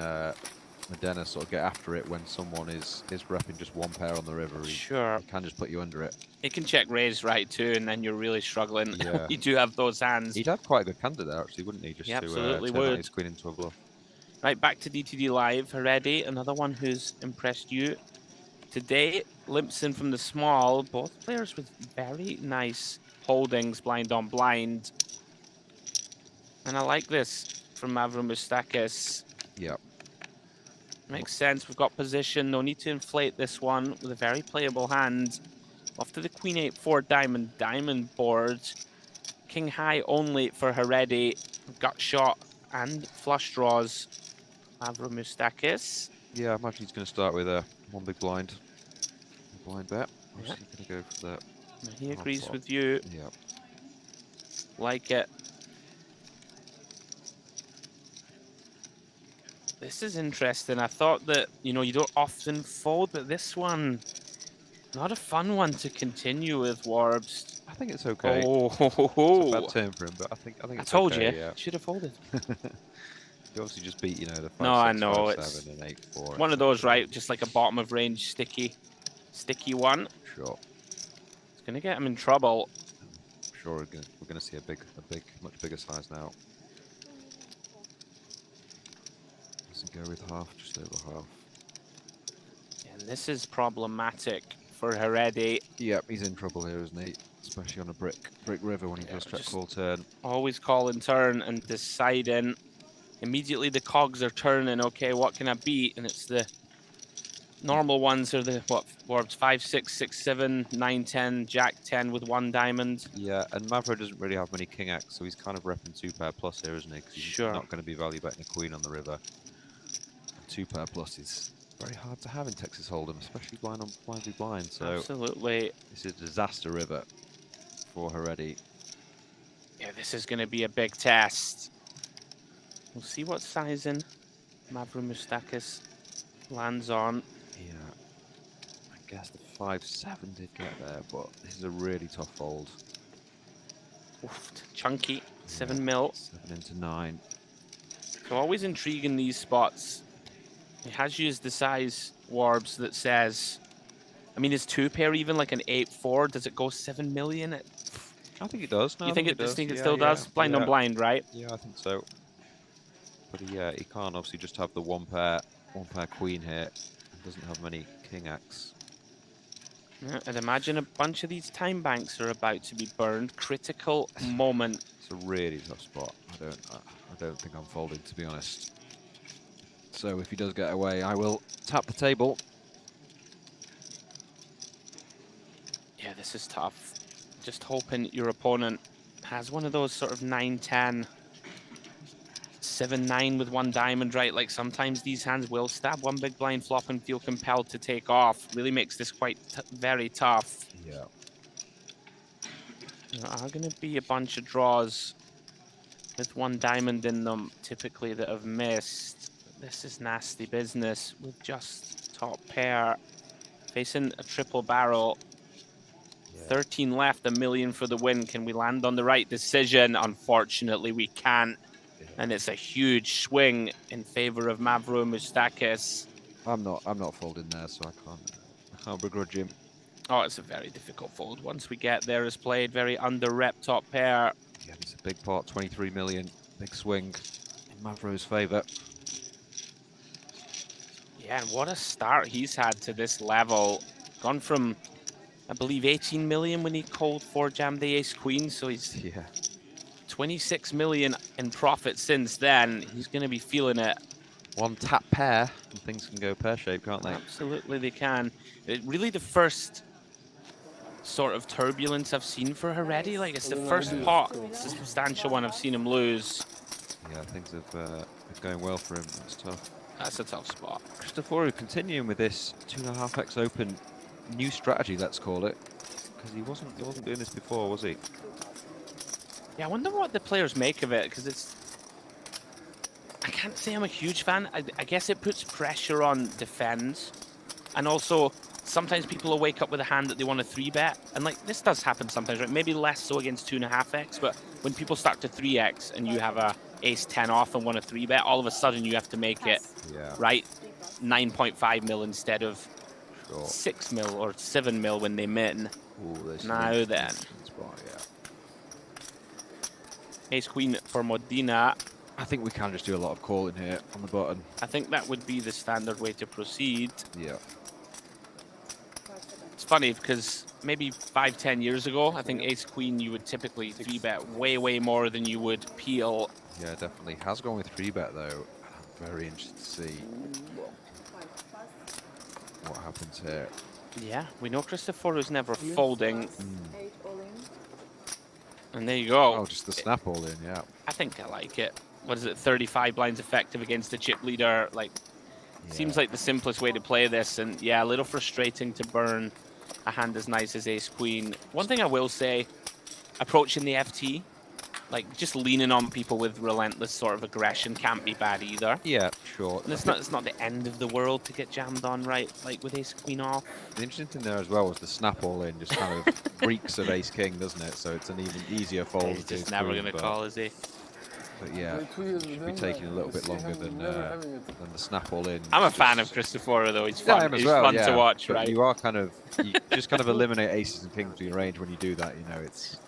Modena sort of get after it when someone is repping just 1 pair on the river. Sure. He can just put you under it. It can check raise right too, and then you're really struggling. Yeah. You do have those hands. He'd have quite a good candidate there, actually, wouldn't he? Just He to absolutely turn out would. his queen into a bluff. Right, back to DTD Live already. Another one who's impressed you today. Limps in from the small. Both players with very nice holdings, blind on blind. And I like this from Mavromustakis. Yep. Makes sense. We've got position. No need to inflate this one with a very playable hand. Off to the queen 8-4 diamond board. King high only for Heredi. Gut shot and flush draws. Mavromustakis. Yeah, I imagine he's going to start with a 1 big blind. Blind bet. Obviously going to go for that. He agrees with you. Yeah. Like it. This is interesting. I thought that, you know, you don't often fold, but this one, not a fun one to continue with, Warbs. I think it's okay. Oh, It's a bad turn for him, but I think I it's told okay, you. yeah. Should have folded. You obviously just beat, you know, the 5, No, 6, I know, 5, it's 7, and 8, 4. One of those, right? Just like a bottom of range sticky one. Sure. It's gonna get him in trouble. Sure, we're gonna see much bigger size now. Does he go with half? Just over half. And this is problematic for Heredi. Yep, he's in trouble here, isn't he? Especially on a brick river when he does check call turn. Always calling turn and deciding. Immediately the cogs are turning. Okay, what can I beat? And it's the normal ones are the Warbs 5, 6, 6, 7, 9, 10, Jack 10 with 1 diamond. Yeah, and Mavro doesn't really have many king X, so he's kind of repping 2 pair plus here, isn't he? Because he's not going to be value betting a queen on the river. 2 pair plus is very hard to have in Texas Hold'em, especially blind v blind. So absolutely, this is a disaster river for Heredi. Yeah, this is going to be a big test. We'll see what sizing Mavromustakis lands on. Yeah, I guess the 5-7 did get there, but this is a really tough fold. Oof, chunky, 7 mil. 7 into 9. So always intriguing these spots. He has used the size Warbs that says, I mean, is 2 pair even like an 8-4? Does it go 7 million? I think it does. No, you think it does. Still does? Blind on blind, right? Yeah, I think so. But yeah, he can't obviously just have the 1 pair queen here. He doesn't have many king X. Yeah, I'd imagine a bunch of these time banks are about to be burned. Critical moment. It's a really tough spot. I don't think I'm folding, to be honest. So if he does get away, I will tap the table. Yeah, this is tough. Just hoping your opponent has one of those sort of 9-10, 7-9 with one diamond, right? Like sometimes these hands will stab one big blind flop and feel compelled to take off. Really makes this quite very tough. Yeah. There are going to be a bunch of draws with one diamond in them, typically, that have missed. This is nasty business with just top pair. Facing a triple barrel. 13 left, 1 million for the win. Can we land on the right decision? Unfortunately, we can't. And it's a huge swing in favor of Mavro Moustakis. I'm not folding there, so I can't begrudge him. Oh, it's a very difficult fold. Once we get there, is played very under-rep top pair. Yeah, it's a big pot, 23 million, big swing in Mavro's favour. Yeah, and what a start he's had to this level. Gone from, I believe, 18 million when he called for Jam the Ace Queen, so he's 26 million in profit since then. He's going to be feeling it. One tap pair, and things can go pear-shaped, can't they? Absolutely, they can. Really the first sort of turbulence I've seen for Heredi. Like, it's the first pot, it's a substantial one I've seen him lose. Yeah, things have been going well for him. It's tough. That's a tough spot. Christopher continuing with this 2.5x open new strategy, let's call it, because he wasn't doing this before, was he? Yeah, I wonder what the players make of it, because it's... I can't say I'm a huge fan. I guess it puts pressure on defends, and also sometimes people will wake up with a hand that they want to 3-bet, and like this does happen sometimes, right? Maybe less so against 2.5x, but when people start to 3x and you have a ace-10 off and want to 3-bet, all of a sudden you have to make it, right, 9.5 mil instead of 6 mil or 7 mil when they min. Now then. Ace Queen for Modena. I think we can just do a lot of calling here on the button. I think that would be the standard way to proceed. Yeah. It's funny because maybe 5-10 years ago, I think Ace Queen you would typically 3-bet way more than you would peel. Yeah, definitely. Has gone with 3-bet though. I'm very interested to see what happens here. Yeah, we know Christopher is never folding. And there you go. Oh, just the snap all in, yeah. I think I like it. What is it, 35 blinds effective against the chip leader? Like, seems like the simplest way to play this. And yeah, a little frustrating to burn a hand as nice as Ace Queen. One thing I will say, approaching the FT, like just leaning on people with relentless sort of aggression can't be bad either. Yeah, sure. And it's not the end of the world to get jammed on, right? Like with Ace Queen off. The interesting thing there as well was the snap all in just kind of reeks of Ace King, doesn't it? So it's an even easier fold. He's just never going to call, is he? But yeah, it should be taking a little bit longer than the snap all in. I'm a fan of Christopher though. He's fun. Yeah, He's well, fun yeah. to watch, but right? You are kind of you just kind of eliminate aces and kings from your range when you do that. You know, it's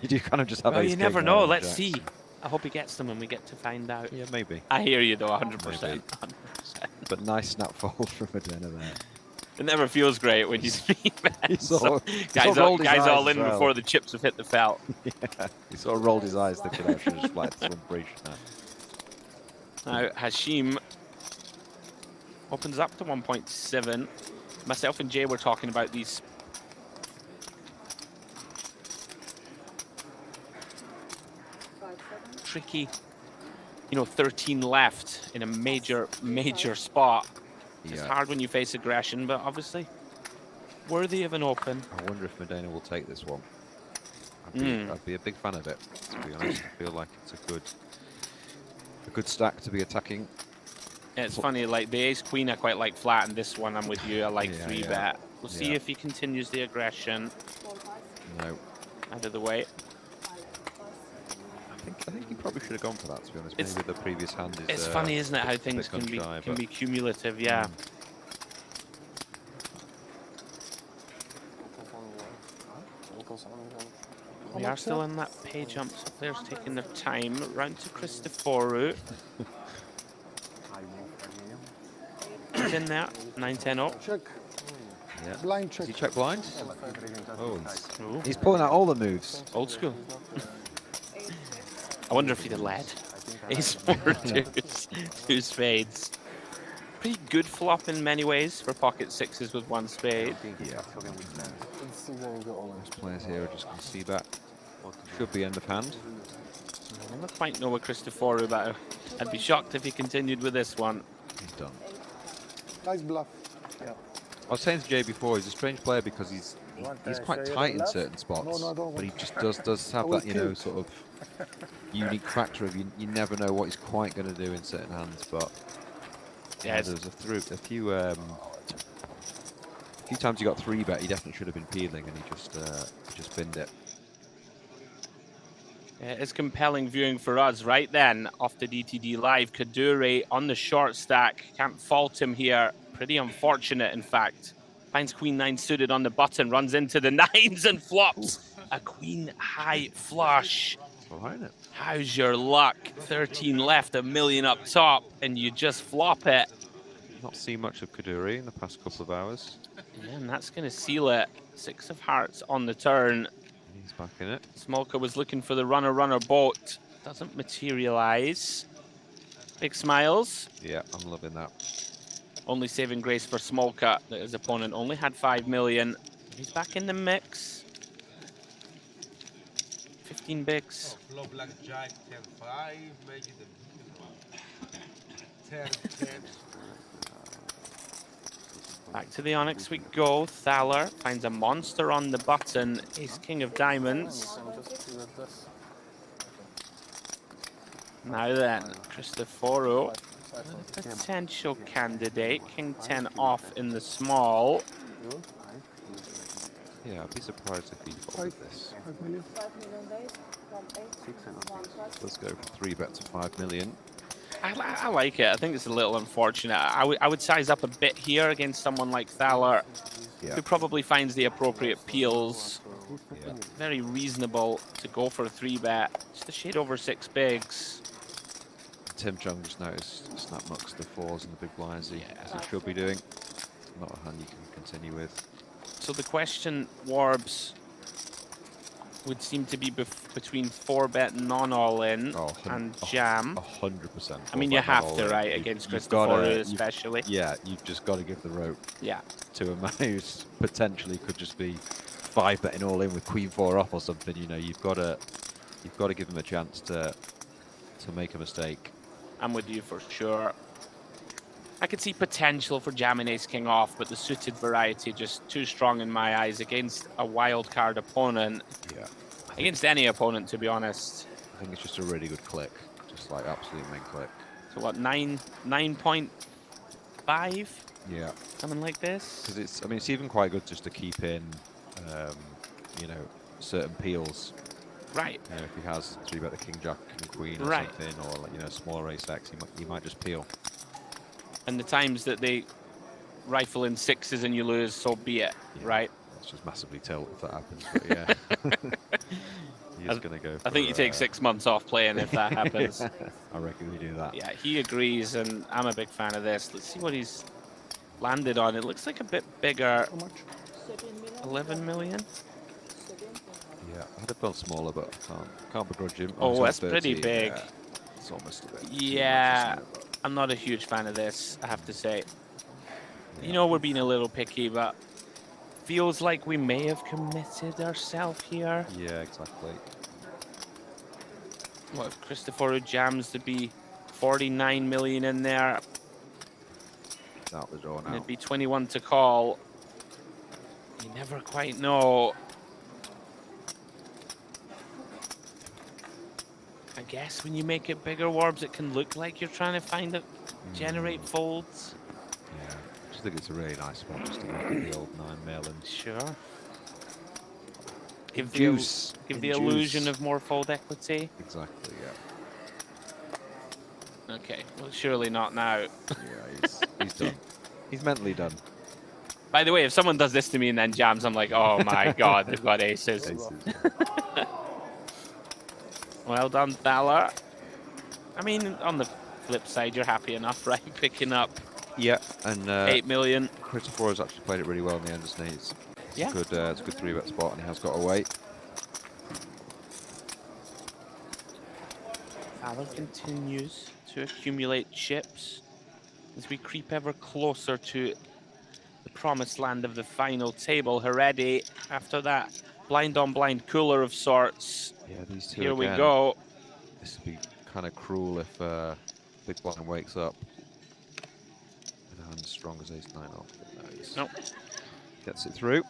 you do kind of just have. Well, ace you king never there know. and Let's jacks. see. I hope he gets them and we get to find out. Yeah, maybe. I hear you though, 100%. 100%. But nice snap fold from Modena there. It never feels great when you speed Guys all in before the chips have hit the felt. Yeah, he sort of rolled his eyes thinking I should just fly this one breach now. Now Hashim opens up to 1.7. Myself and Jay were talking about these. Tricky, 13 left in a major spot. It's hard when you face aggression, but obviously worthy of an open. I wonder if Modena will take this one. I'd be a big fan of it, to be honest. I feel like it's a good stack to be attacking. Yeah, it's funny, like the Ace Queen I quite like flat, and this one I'm with you, I like 3-bet. We'll see if he continues the aggression. No. Out of the way. I think he probably should have gone for that, to be honest. Maybe the previous hand is. It's funny, isn't it, how things can be cumulative, yeah. We are still in that pay jump, so players taking their time. Round to Christopher. He's in there, 9-10 up. Check. Yeah. Blind check. Does he check blind? Oh, he's pulling out all the moves. Old school. I wonder if he'd have led. Ace 4 two spades. Pretty good flop in many ways for pocket sixes with one spade. Yeah. Let's see when we go all in. Most players here are just going to see bet. Should be end of hand. I never quite know with Cristoforo, but I'd be shocked if he continued with this one. He's done. Nice bluff. Yeah. I was saying to Jay before, he's a strange player because he's quite tight in certain spots, No, I don't but he want. just does have I will that, you know, kill. sort of unique factor of you never know what he's quite going to do in certain hands. But Yeah, there's a few times he got 3-bet, he definitely should have been peeling, and he just binned it. Yeah, it's compelling viewing for us right then off the DTD Live. Kadure on the short stack. Can't fault him here. Pretty unfortunate, in fact. Finds Queen 9 suited on the button, runs into the nines and flops a Queen high flush. Behind it. How's your luck? 13 left, $1 million up top, and you just flop it. Not seen much of Kaduri in the past couple of hours. Yeah, and that's going to seal it. 6 of hearts on the turn. He's back in it. Smolka was looking for the runner boat. Doesn't materialize. Big smiles. Yeah, I'm loving that. Only saving grace for Smolka that his opponent only had 5 million. He's back in the mix. 15 bigs. Low black jack 10-5, make it a 10-10. Back to the Onyx we go. Thaler finds a monster on the button. Ace King of Diamonds. I'm just relentless. Now then, Cristoforo, Five, five. potential candidate. King 10 off in the small. Yeah, I'd be surprised if he folded this. 5 million. 5 million days, 1 8, 1 5. Let's go for 3-bet to 5 million. I like it. I think it's a little unfortunate. I would size up a bit here against someone like Thaler, Yeah. who probably finds the appropriate peels. Yeah. Very reasonable to go for a 3-bet. Just a shade over 6 bigs. Tim Chung just noticed snap mucks the 4s and the big blinds as he should be doing. Not a hand you can continue with. So the question, Warbs, would seem to be between 4-bet non-all-in Oh, and jam. 100%. I mean, you have to, right, against Cristoforo especially. Yeah, you've just got to give the rope Yeah. to a man who's potentially could just be 5-betting all in with Queen 4 off or something. You know, you've got to give him a chance to make a mistake. I'm with you for sure. I could see potential for jamming Ace King off, but the suited variety just too strong in my eyes against a wild card opponent. Yeah. Against any opponent, to be honest. I think it's just a really good click, just like absolute main click. So what, 9.5? Yeah. Something like this? Because it's, I mean, it's even quite good just to keep in, you know, certain peels. Right. You know, if he has 3-bet the King Jack King Queen or Right. something, or like, you know, smaller Ace X, he might just peel. And the times that they rifle in 6s and you lose, so be it, Yeah. right? It's just massively tilt if that happens. But yeah, he's gonna go. I think you take 6 months off playing if that happens. I reckon we do that. Yeah, he agrees, and I'm a big fan of this. Let's see what he's landed on. It looks like a bit bigger. How much? 7 million. 11 million? 7. Yeah, I'd have felt smaller, but I can't begrudge him. Oh, he's on that's pretty 13, big. Yeah. It's almost a bit. too much, Yeah, isn't it? I'm not a huge fan of this, I have to say. Yeah. You know, we're being a little picky, but feels like we may have committed ourselves here. Yeah, exactly. What if Cristoforo jams to be 49 million in there? Out the door And now. it'd be 21 to call. You never quite know. I guess when you make it bigger, Warbs, it can look like you're trying to find a generate folds. Yeah, I just think it's a really nice spot just to look at the old 9 mil and Sure. Give Induce. the illusion of more fold equity. Exactly, yeah. Okay, well, surely not now. Yeah, he's done. He's mentally done. By the way, if someone does this to me and then jams, I'm like, oh my god, they've got aces. Well done, Thaler. I mean, on the flip side, you're happy enough, right? Picking up Yeah, and 8 million. Christopher has actually played it really well in the end, isn't he? It's Yeah. good, it's a good 3-bet spot, and he has got away. Thaler continues to accumulate chips. as we creep ever closer to the promised land of the final table. Heredi, after that blind on blind cooler of sorts. Yeah, these two Here we again. go. This would be kind of cruel if Big Blind wakes up with a hand as strong as ace 9 off. But no, he's Nope. gets it through.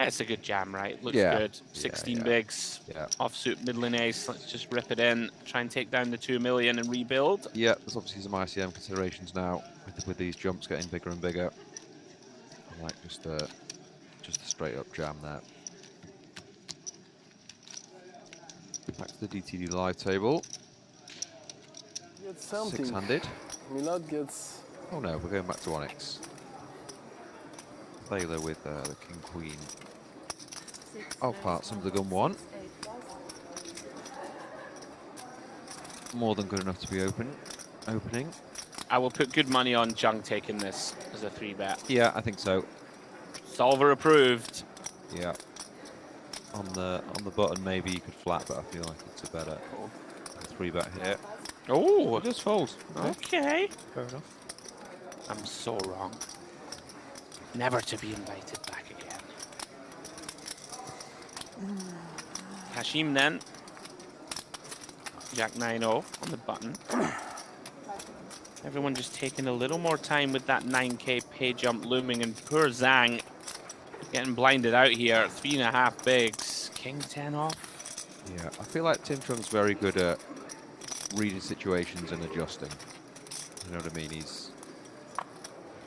It's a good jam, right? Looks Yeah. good. 16 yeah. bigs. Yeah. Offsuit middling ace. Let's just rip it in. Try and take down the 2 million and rebuild. Yeah, there's obviously some ICM considerations now with these jumps getting bigger and bigger. I like just a straight up jam there. Back to the DTD live table. Gets something. 6-handed. Milad gets. Oh no, we're going back to Onyx. Thaler with the King Queen. Oh, parts of the gun one. More than good enough to be opening. I will put good money on Jung taking this as a 3-bet. Yeah, I think so. Solver approved. Yeah. On the button, maybe you could flat, but I feel like it's a better 3-bet here. Oh, Just fold. okay. Fair enough. I'm so wrong. Never to be invited back again. Hashim then. Jack 9-0 on the button. Everyone just taking a little more time with that 9K pay jump looming, and poor Zhang getting blinded out here. 3.5 bigs. King 10 off. Yeah, I feel like Tim Trung's very good at reading situations and adjusting. You know what I mean? He's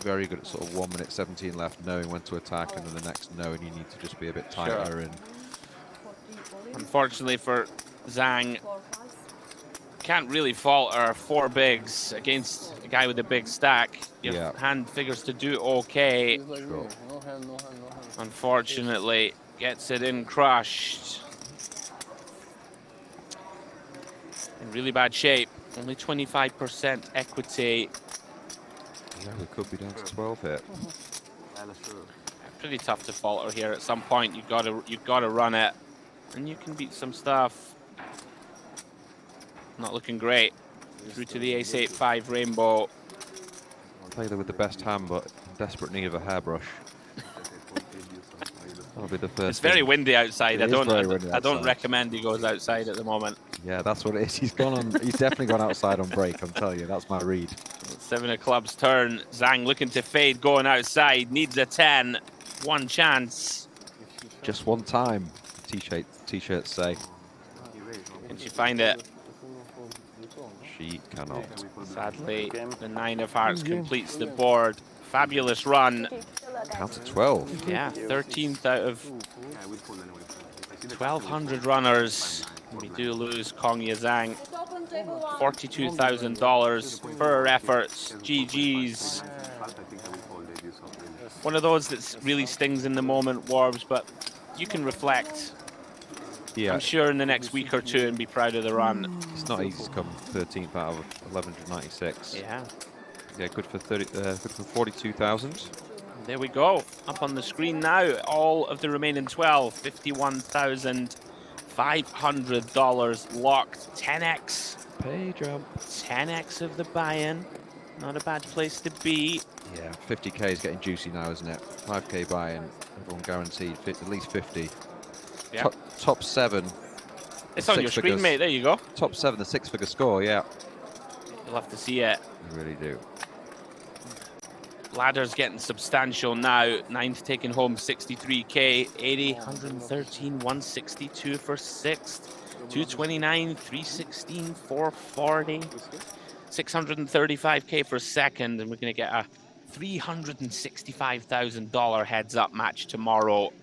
very good at sort of 1 minute 17 left, knowing when to attack, and then the next knowing you need to just be a bit tighter. Sure. And Unfortunately for Zhang, can't really falter 4 bigs against a guy with a big stack. Your Yeah. hand figures to do okay. He's like Sure. me. No hand, no hand, no hand. Unfortunately, gets it in crushed. In really bad shape. Only 25% equity. yeah, we could be down to 12 here. Pretty tough to falter here. At some point, you gotta run it, and you can beat some stuff. Not looking great. Through to the ace 8-5 rainbow. Thaler with the best hand, but in desperate need of a hairbrush. That'll be the first. It's very thing. windy outside. It I is don't. very windy I don't outside. recommend he goes outside at the moment. Yeah, that's what it is. He's gone on. He's definitely gone outside on break. I'm telling you, that's my read. 7 of clubs turn. Zhang looking to fade, going outside. Needs a 10. One chance. Just one time. T-shirts say. Can she find it? She cannot. Sadly, the 9 of hearts completes the board. Fabulous run. Count to 12. Yeah, 13th out of 1,200 runners. We do lose Kongya Zhang. $42,000 for her efforts. GG's. One of those that really stings in the moment, Warbs, but you can reflect, Yeah, I'm sure, in the next week or two and be proud of the run. it's not easy to come 13th out of 1,196. Yeah, Yeah, good for 42,000. there we go. Up on the screen now, all of the remaining 12, $51,500 locked. 10x. Pay jump. 10x of the buy-in. Not a bad place to be. Yeah, 50k is getting juicy now, isn't it? 5k buy-in, everyone guaranteed at least 50. Yeah. Top 7. It's on your screen, figures. mate. There you go. Top 7, the 6-figure score. Yeah, You'll have to see it. you really do. Ladder's getting substantial now. 9th taking home 63k. 80, 113, 162 for 6th. 229, 316, 440. 635k for 2nd, and we're going to get a $365,000 heads-up match tomorrow.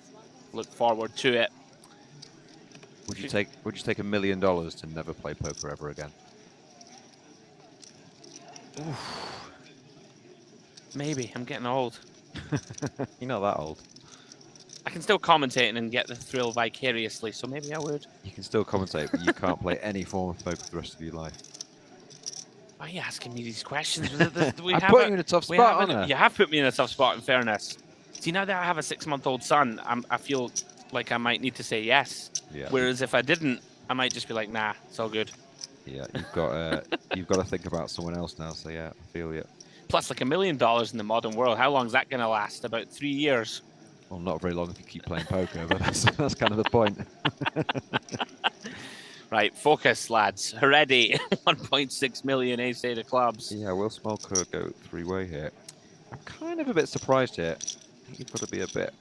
Look forward to it. Would you take $1 million to never play poker ever again? Maybe. I'm getting old. You're not that old. I can still commentate and get the thrill vicariously, so maybe I would. You can still commentate, but you can't play any form of poker for the rest of your life. Why are you asking me these questions? I'm putting you in a tough spot, aren't I? You have put me in a tough spot, in fairness. See, now that I have a 6-month-old son, I feel like I might need to say yes. Yeah. Whereas if I didn't, I might just be like, nah, it's all good. Yeah, you've got to think about someone else now. So yeah, I feel you. Plus, like $1 million in the modern world. How long is that going to last? About 3 years. Well, not very long if you keep playing poker, but that's kind of the point. Right, focus, lads. Already 1.6 million ace-8 of clubs. Yeah, will Smolka go three-way here? I'm kind of a bit surprised here. I think you've got to be a bit...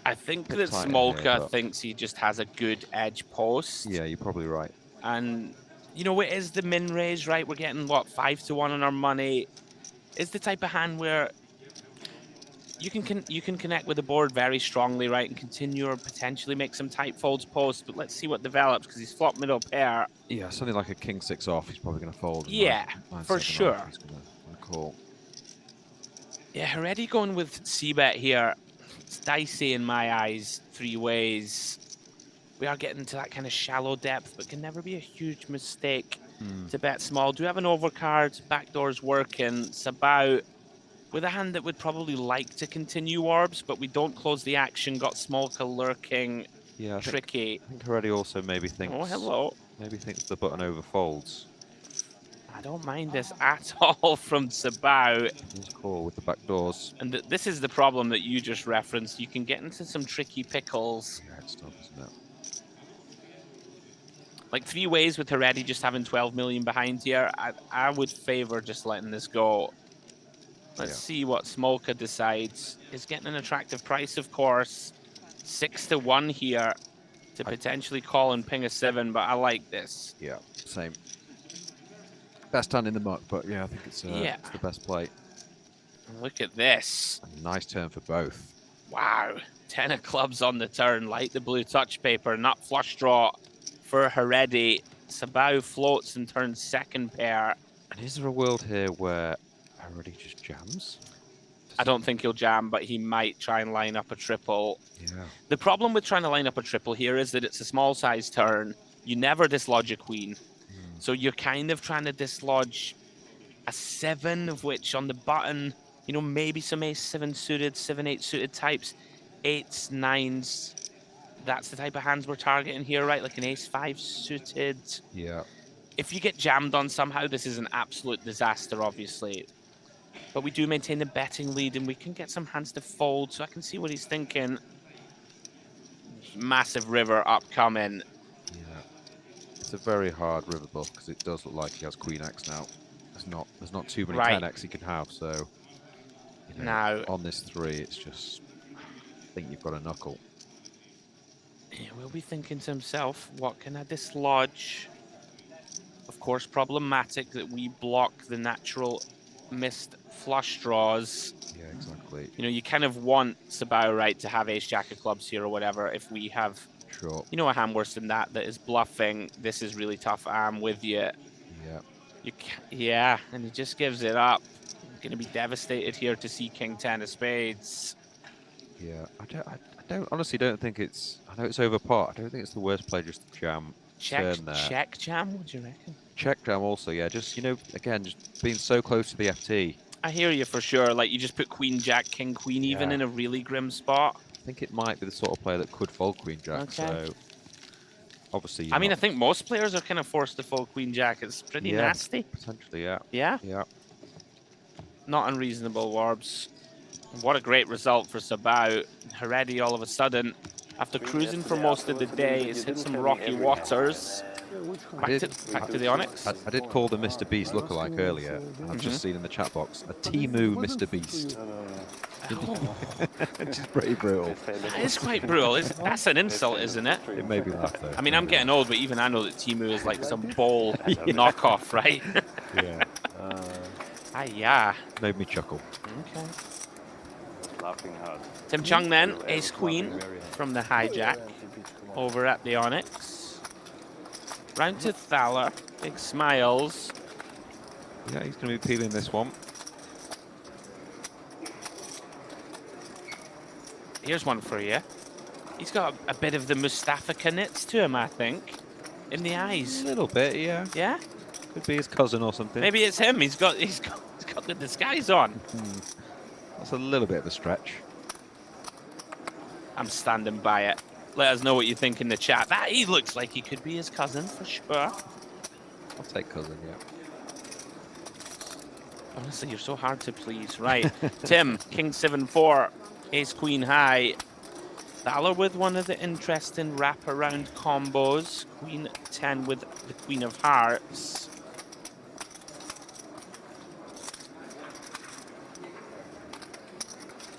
I think Bit that tighter Smolka here, but- thinks he just has a good edge post. Yeah, you're probably right. And, you know, it is the min raise, right? We're getting, what, 5 to 1 on our money. It's the type of hand where you can connect with the board very strongly, right, and continue or potentially make some tight folds post. But let's see what develops, because he's flopped middle pair. Yeah, something like a king-6 off, he's probably going to fold. and Yeah, for 9-7 sure. off, he's going to call. Yeah, already going with C-bet here. It's dicey in my eyes, 3 ways. We are getting to that kind of shallow depth, but can never be a huge mistake to bet small. Do we have an overcard? Backdoor's working. It's about with a hand that would probably like to continue orbs, but we don't close the action. Got Smolka lurking. Yeah, Tricky. I think already also maybe thinks... Oh, hello. Maybe thinks the button overfolds. I don't mind this at all from Sabao. He's call with the back doors. And this is the problem that you just referenced. You can get into some tricky pickles. Yeah, it's tough, isn't it? Like 3 ways with Heredia just having 12 million behind here. I would favor just letting this go. Let's see what Smolka decides. He's getting an attractive price, of course. 6 to 1 here to potentially call and ping a 7, but I like this. Yeah, same. Best hand in the muck, but yeah, I think it's the best play. Look at this. A nice turn for both. Wow. 10 of clubs on the turn. Light the blue touch paper. Not flush draw for Heredia. Sabao floats and turns second pair. And is there a world here where Heredia just jams? I don't think he'll jam, but he might try and line up a triple. Yeah. The problem with trying to line up a triple here is that it's a small size turn. You never dislodge a queen. So you're kind of trying to dislodge a 7, of which on the button, you know, maybe some ace-7 suited, 7-8 suited types, 8s, 9s. That's the type of hands we're targeting here, right? Like an ace-5 suited. Yeah. If you get jammed on somehow, this is an absolute disaster, obviously. But we do maintain the betting lead, and we can get some hands to fold, so I can see what he's thinking. Massive river upcoming. Yeah. It's a very hard river bluff, because it does look like he has Queen X now. There's not too many 10X he can have, so... You know, now, on this 3, it's just... I think you've got a knuckle. He will be thinking to himself, what can I dislodge? Of course, problematic that we block the natural missed flush draws. Yeah, exactly. You know, you kind of want Sabao, right, to have ace-jack of clubs here or whatever. If we have, you know, a hand worse than that is bluffing, this is really tough. I'm with you. Yeah. And he just gives it up. Going to be devastated here to see King 10 of spades. Yeah, I honestly don't think it's... I know it's over pot. I don't think it's the worst play just to jam. Check jam, what do you reckon? Check jam also, yeah. Just, you know, again, just being so close to the FT. I hear you for sure. Like, you just put Queen Jack, King Queen even in a really grim spot. I think it might be the sort of player that could fold Queen Jack, so... Obviously, I mean, I think most players are kind of forced to fold Queen Jack. It's pretty nasty. Potentially, yeah. Yeah? Yeah. Not unreasonable, Warbs. What a great result for Sabao. Heredia all of a sudden, after cruising for most of the day, has hit some rocky waters. Back to the Onyx. I did call the Mr. Beast lookalike earlier. I've just seen in the chat box a Timu Mr. Beast. Which is pretty brutal. That is quite brutal. That's an insult, isn't it? It made me laugh, though. I mean, I'm getting old, but even I know that Timu is like some bowl knockoff, right? Yeah. Yeah. Made me chuckle. Okay. Laughing hard. Tim Chung then, ace queen from the hijack over at the Onyx. Round to Thaler, big smiles. Yeah, he's going to be peeling this one. Here's one for you. He's got a bit of the Mustafa Knits to him, I think, in the eyes. A little bit, yeah. Yeah? Could be his cousin or something. Maybe it's him. He's got the disguise on. That's a little bit of a stretch. I'm standing by it. Let us know what you think in the chat. He looks like he could be his cousin for sure. I'll take cousin, yeah. Honestly, you're so hard to please. Right, Tim, King 7-4, Ace Queen high. Thaler with one of the interesting wraparound combos. Queen 10 with the Queen of Hearts.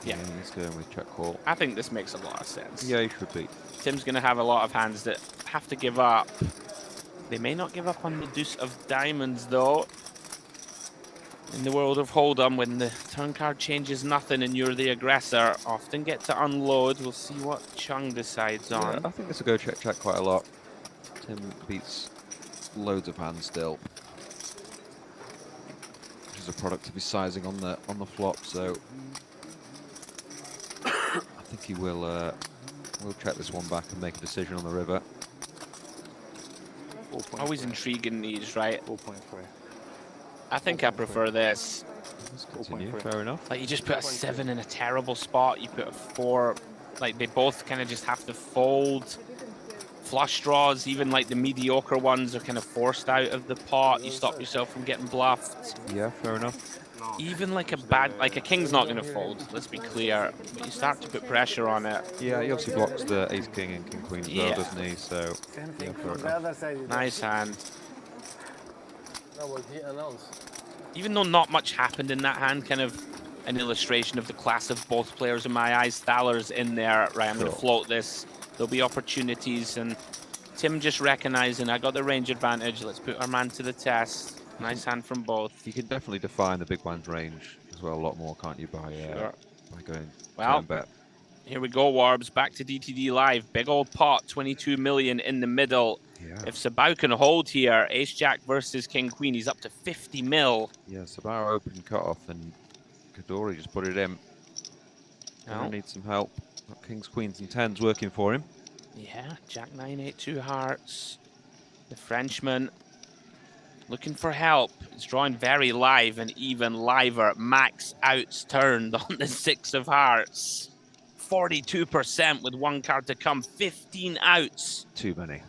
Yeah, he's going with check call. I think this makes a lot of sense. Yeah, he should be. Tim's going to have a lot of hands that have to give up. They may not give up on the deuce of diamonds, though. In the world of Hold'em, when the turn card changes nothing and you're the aggressor, often get to unload. We'll see what Chung decides on. Yeah, I think this will go check quite a lot. Tim beats loads of hands still, which is a product of his sizing on the flop. So I think he will check this one back and make a decision on the river. Always intriguing these, right? 4.3. I think I prefer this. Let's continue. Fair enough. Like, you just put a 7 in a terrible spot. You put a 4. Like, they both kind of just have to fold. Flush draws, even like the mediocre ones, are kind of forced out of the pot. You stop yourself from getting bluffed. Yeah, fair enough. Even like a king's not going to fold, let's be clear. But you start to put pressure on it. Yeah, he obviously blocks the ace king and king queen as well, doesn't he? So yeah, fair enough. Nice hand. That was he announced. Even though not much happened in that hand, kind of an illustration of the class of both players in my eyes. Thaler's in there, right? I'm going to float this. There'll be opportunities, and Tim just recognizing I got the range advantage. Let's put our man to the test. Nice hand from both. You can definitely define the big blind's range as well a lot more, can't you? By going well, turn bet. Here we go, Warbs. Back to DTD Live. Big old pot, 22 million in the middle. Yeah. If Sabao can hold here, Ace Jack versus King Queen, he's up to 50 mil. Yeah, Sabao open cutoff and Kadori just put it in. Gonna need some help. Got kings, queens, and tens working for him. Yeah, Jack 9, 8, 2 hearts. The Frenchman looking for help. It's drawing very live and even liver. Max outs turned on the 6 of hearts. 42% with one card to come. 15 outs. Too many.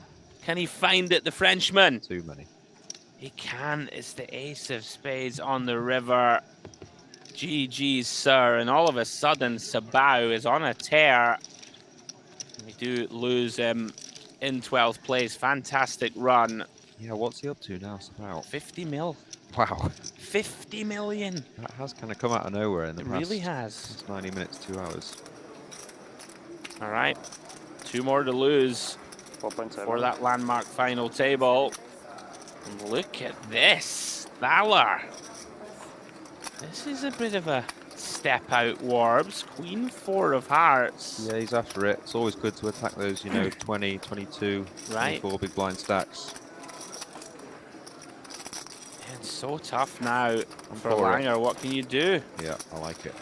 Can he find it, the Frenchman? Too many. He can. It's the ace of spades on the river. GG's, sir. And all of a sudden, Sabao is on a tear. We do lose him in 12th place. Fantastic run. Yeah, what's he up to now, Sabao? 50 mil. Wow. 50 million. That has kind of come out of nowhere in the It past. really has. 90 minutes, 2 hours. All right. 2 more to lose 4.7. for that landmark final table. And look at this. Thaler. This is a bit of a step out, Warbs. Queen 4 of hearts. Yeah, he's after it. It's always good to attack those, 20, 22, Right. 24 big blind stacks. It's so tough now for for it. Langer. What can you do? Yeah, I like it.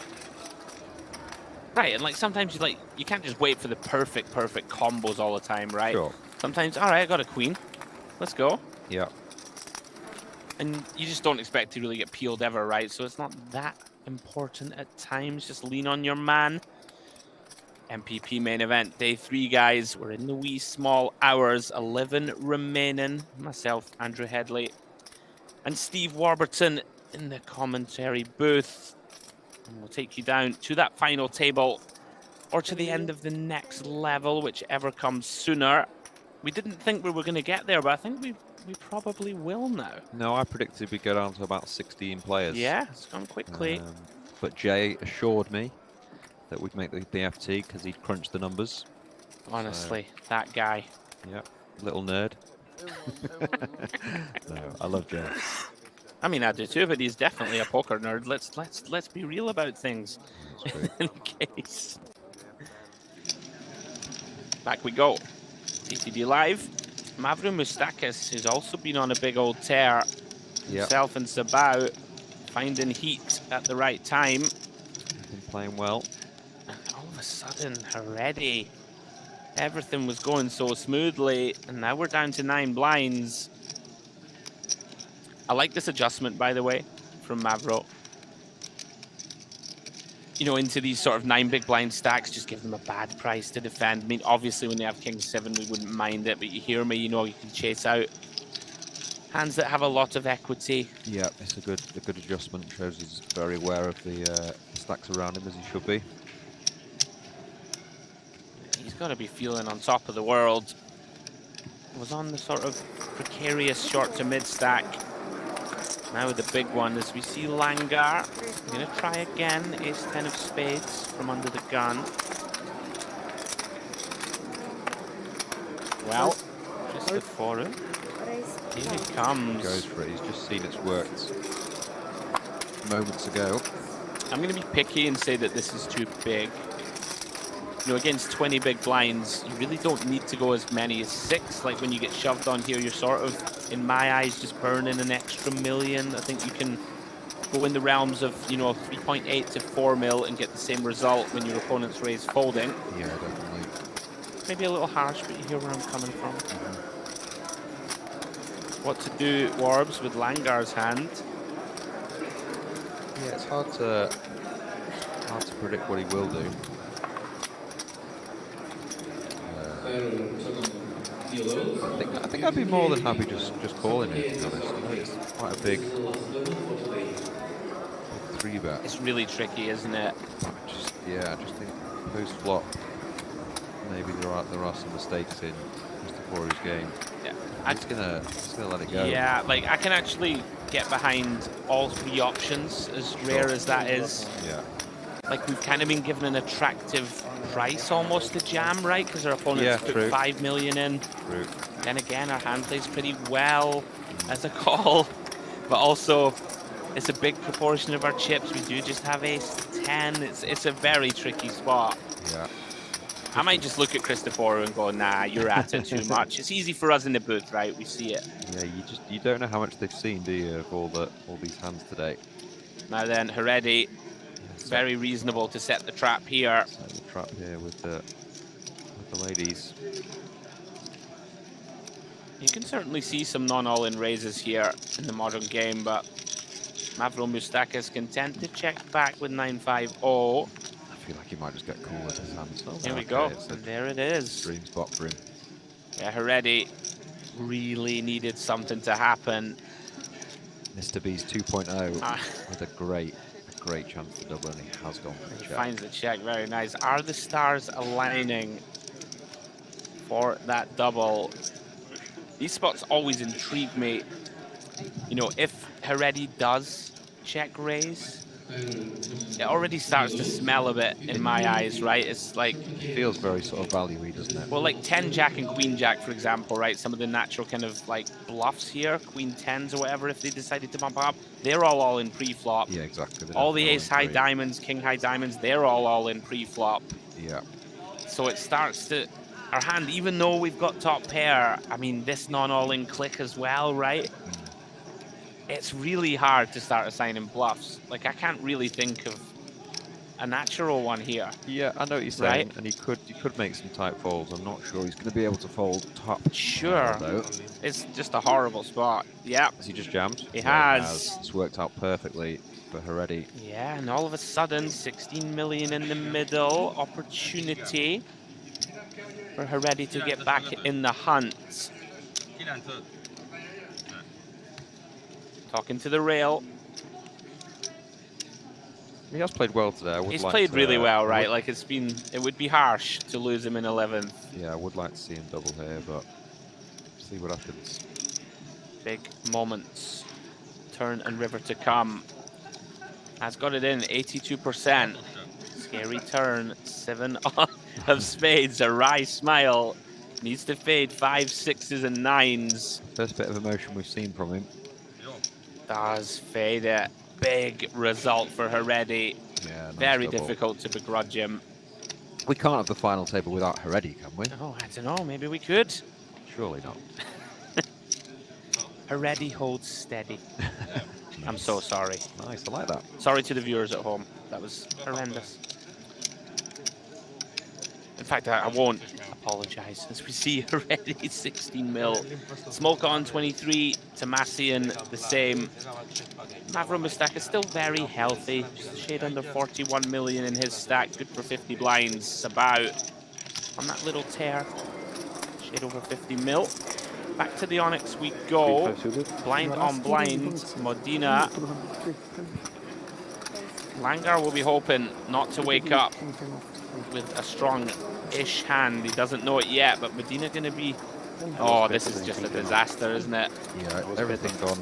Right, and like sometimes you can't just wait for the perfect combos all the time, right? Sure. Sometimes, all right, I got a queen. Let's go. Yeah. And you just don't expect to really get peeled ever, right? So it's not that important at times. Just lean on your man. MPP main event, day 3, guys. We're in the wee small hours. 11 remaining. Myself, Andrew Headley, and Steve Warburton in the commentary booth. And we'll take you down to that final table or to the end of the next level, whichever comes sooner. We didn't think we were going to get there, but I think we probably will now. No, I predicted we'd go down to about 16 players. Yeah, it's gone quickly. But Jay assured me that we'd make the FT because he'd crunched the numbers. Honestly, that guy. Yeah, little nerd. No, I love Jay. I mean, I do too, but he's definitely a poker nerd. Let's be real about things. In case. Back we go. TTD Live. Mavro Mustakis, who's also been on a big old tear. Himself and Sabao finding heat at the right time. Been playing well. And all of a sudden, already, everything was going so smoothly, and now we're down to 9 blinds. I like this adjustment, by the way, from Mavro. Into these sort of 9 big blind stacks, just give them a bad price to defend. I mean, obviously, when they have King 7, we wouldn't mind it, but you hear me, you can chase out. Hands that have a lot of equity. Yeah, it's a good adjustment. Shows he's very aware of the stacks around him, as he should be. He's got to be feeling on top of the world. Was on the sort of precarious short to mid stack. Now with the big one, as we see Langar. Going to try again. Ace-10 of spades from under the gun. Well, just the forum. Here he comes. Goes for it. He's just seen it's worked moments ago. I'm going to be picky and say that this is too big. You know, against 20 big blinds, you really don't need to go as many as 6. Like when you get shoved on here, you're sort of, in my eyes, just burning an extra million. I think you can go in the realms of, you know, 3.8 to 4 mil and get the same result when your opponent's raise folding. Yeah, definitely. Maybe a little harsh, but you hear where I'm coming from. What to do, Warbs, with Langar's hand? Yeah, it's hard to predict what he will do. I think I'd be more than happy just calling it, to be honest. You know, it's quite a big 3-bet. It's really tricky, isn't it? I just think post flop, maybe there are some mistakes in Christopher's game. Yeah, I'm just gonna let it go. Yeah, like I can actually get behind all 3 options, as rare as that is. Yeah. Like we've kind of been given an attractive price almost to jam, right? Because our opponents put 5 million in. True. Then again, our hand plays pretty well as a call, but also it's a big proportion of our chips. We do just have ace-10. It's a very tricky spot. Yeah. I might just look at Christopher and go, nah, you're at it too much. It's easy for us in the booth, right? We see it. Yeah, you don't know how much they've seen, do you, of all these hands today? Now then, Heredi, very reasonable to set the trap here. Set the trap here with the ladies. You can certainly see some non-all-in raises here in the modern game, but Mavro Moustakis content to check back with 9-5-0. I feel like he might just get cool with his hands. Here we go, and there it is. Dream spot for him. Yeah, Heredi really needed something to happen. Mr. B's 2.0 with a great chance to double, and he has gone for the check. Finds the check, very nice. Are the stars aligning for that double? These spots always intrigue me. You know, if Heredi does check raise, it already starts to smell a bit in my eyes, right? It's like... It feels very sort of value-y, doesn't it? Well, like 10 Jack and Queen Jack, for example, right? Some of the natural kind of like bluffs here, Queen 10s or whatever, if they decided to bump up, they're all in pre-flop. Yeah, exactly. All the ace high diamonds, king high diamonds, they're all in pre-flop. Yeah. So it starts to... Our hand, even though we've got top pair, I mean, this non-all-in click as well, right? It's really hard to start assigning bluffs. Like, I can't really think of a natural one here. Yeah, I know what you're saying, Right. and he could make some tight folds. I'm not sure he's going to be able to fold top. Sure. Though. It's just a horrible spot. Yeah. Has he just jammed? He Yeah, has. It's worked out perfectly for Heredi. Yeah, and all of a sudden, 16 million in the middle. Opportunity for Heredi to get back in the hunt. Talking to the rail. He has played well today. He's played really well, right? Like it would be harsh to lose him in 11th. Yeah, I would like to see him double here, but see what happens. Big moments. Turn and river to come. Has got it in, 82%. Scary turn, 7 of spades, a wry smile. Needs to fade 5, 6s, and 9s. First bit of emotion we've seen from him. Does fade it. Big result for Heredi. Yeah, nice Very double. difficult to begrudge him. We can't have the final table without Heredi, can we? Oh, I don't know. Maybe we could. Surely not. Heredi holds steady. I'm so sorry. Nice, I like that. Sorry to the viewers at home. That was horrendous. In fact, I won't apologize as we see Heredi 16 mil. Smoke on 23, Tomasian the same. Mavro Moustakis is still very healthy. Just a shade under 41 million in his stack. Good for 50 blinds. About on that little tear. Shade over 50 mil. Back to the Onyx we go. Blind on blind. Modena. Langar will be hoping not to wake up with a strong-ish hand. He doesn't know it yet, but Medina going to be... Oh, this is just a disaster, isn't it? Yeah, everything gone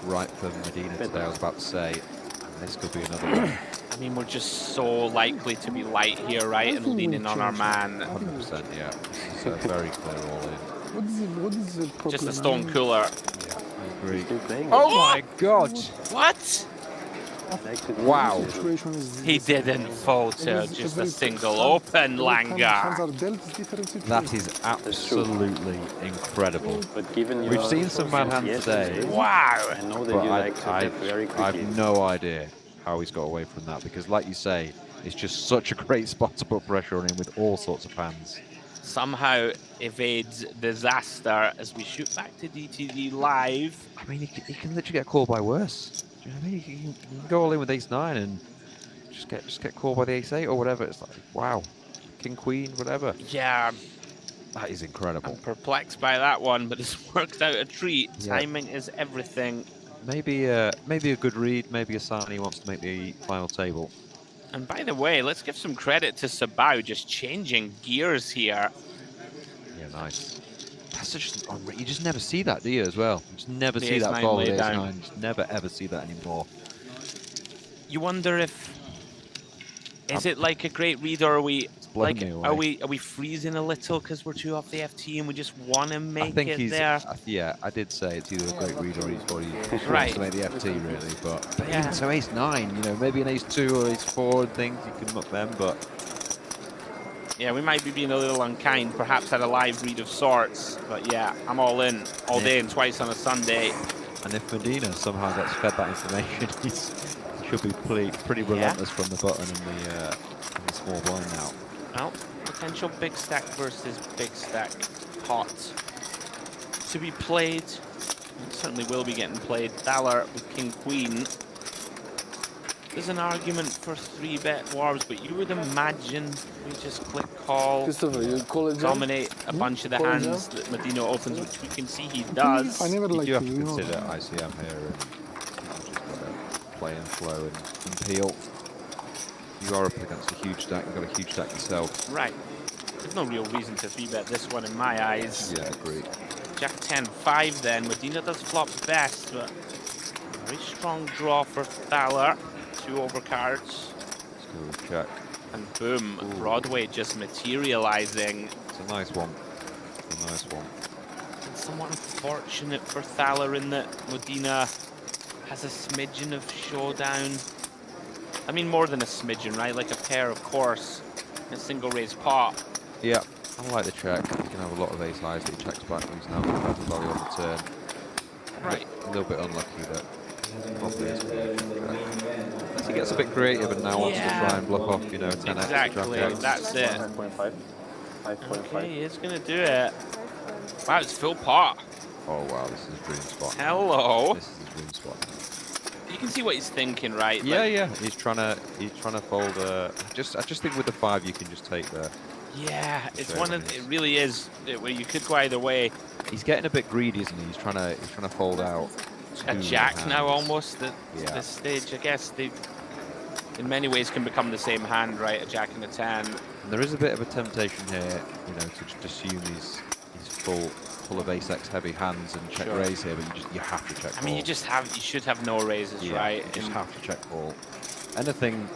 right for Medina today, I was about to say. And this could be another one. I mean, we're just so likely to be light here, right? And leaning on our man. 100%, yeah. This is a very clear all-in. Just a stone cooler. Yeah, I agree. Oh my God! What? Wow. He didn't falter, just a single open Langar. That is absolutely incredible. But given We've seen some mad hands today. Wow. I know that But you like to I get very quickly. have no idea how he's got away from that, because like you say, it's just such a great spot to put pressure on him with all sorts of hands. Somehow evades disaster as we shoot back to DTD live. I mean, he can literally get called by worse. Do you know what I mean? You can go all in with ace-9 and just get called by the ace-8 or whatever. It's like, wow, king-queen, whatever. Yeah, That is incredible. I'm perplexed by that one, but it's worked out a treat. Yeah. Timing is everything. Maybe a good read, maybe a sign he wants to make the final table. And by the way, let's give some credit to Sabao just changing gears here. Yeah, nice. That's just you just never see that, do you, as well? You just never The see that ace-9 fold with laid down. ace-9. You just never, ever see that anymore. You wonder if... Is it like a great read, or are we... blowing Like, me away. are we freezing a little because we're too off the FT and we just want to I make think it he's, there? yeah, I did say it's either a great read or he's already Right. to make the FT, really. But Yeah. even so, ace-9, you know, maybe an ace-2 or ace-4 and things, you can muck them, but... Yeah, we might be being a little unkind, perhaps at a live read of sorts. But yeah, I'm all in, all day and twice on a Sunday. And if Medina somehow gets fed that information, he should be pretty relentless from the button in the small blind now. Well, potential big stack versus big stack pot to be played. It certainly will be getting played. Thaler with King Queen. There's an argument for 3-bet warbs, but you would imagine we just click call, Christopher, you call it jam? dominate a bunch of the Call it hands that Medina opens, which we can see he does. I never You liked do have it, to you know. consider ICM here, and you just got to play and flow and peel. You are up against a huge stack. You've got a huge stack yourself. Right. There's no real reason to 3-bet this one in my eyes. Yeah, agreed. Jack 10-5 then. Medina does flop best, but very strong draw for Thaler. 2 overcards. Let's go with check. And boom, Broadway just materializing. It's a nice one. It's a nice one. And somewhat unfortunate for Thaler in that Medina has a smidgen of showdown. I mean, more than a smidgen, right? Like a pair, of course, in a single raise pot. Yeah, I like the check. You can have a lot of ace highs that he checks back when he's now got better value on the turn. Right. A little bit unlucky that probably is going to check. He gets a bit creative and now wants to try and bluff off, you know, 10x. Exactly, that's it. 5.5. 5.5. Okay, he's gonna do it. Wow, it's full pot. Oh wow, this is a dream spot. Hello. This is a dream spot. You can see what he's thinking, right? Yeah, Like, yeah. He's trying to fold. I just think with the 5 you can just take the. yeah, it's Sure one of. It really is where you could go either way. He's getting a bit greedy, isn't he? He's trying to fold out. A 2 jack hands. now almost at Yeah. this stage. I guess they, in many ways, can become the same hand, right? A jack and a 10. And there is a bit of a temptation here, you know, to just assume he's full of ace-x heavy hands and check Sure. raise here, but you have to check. I mean, you should have no raises, yeah, right? You just And- have to check call. Anything,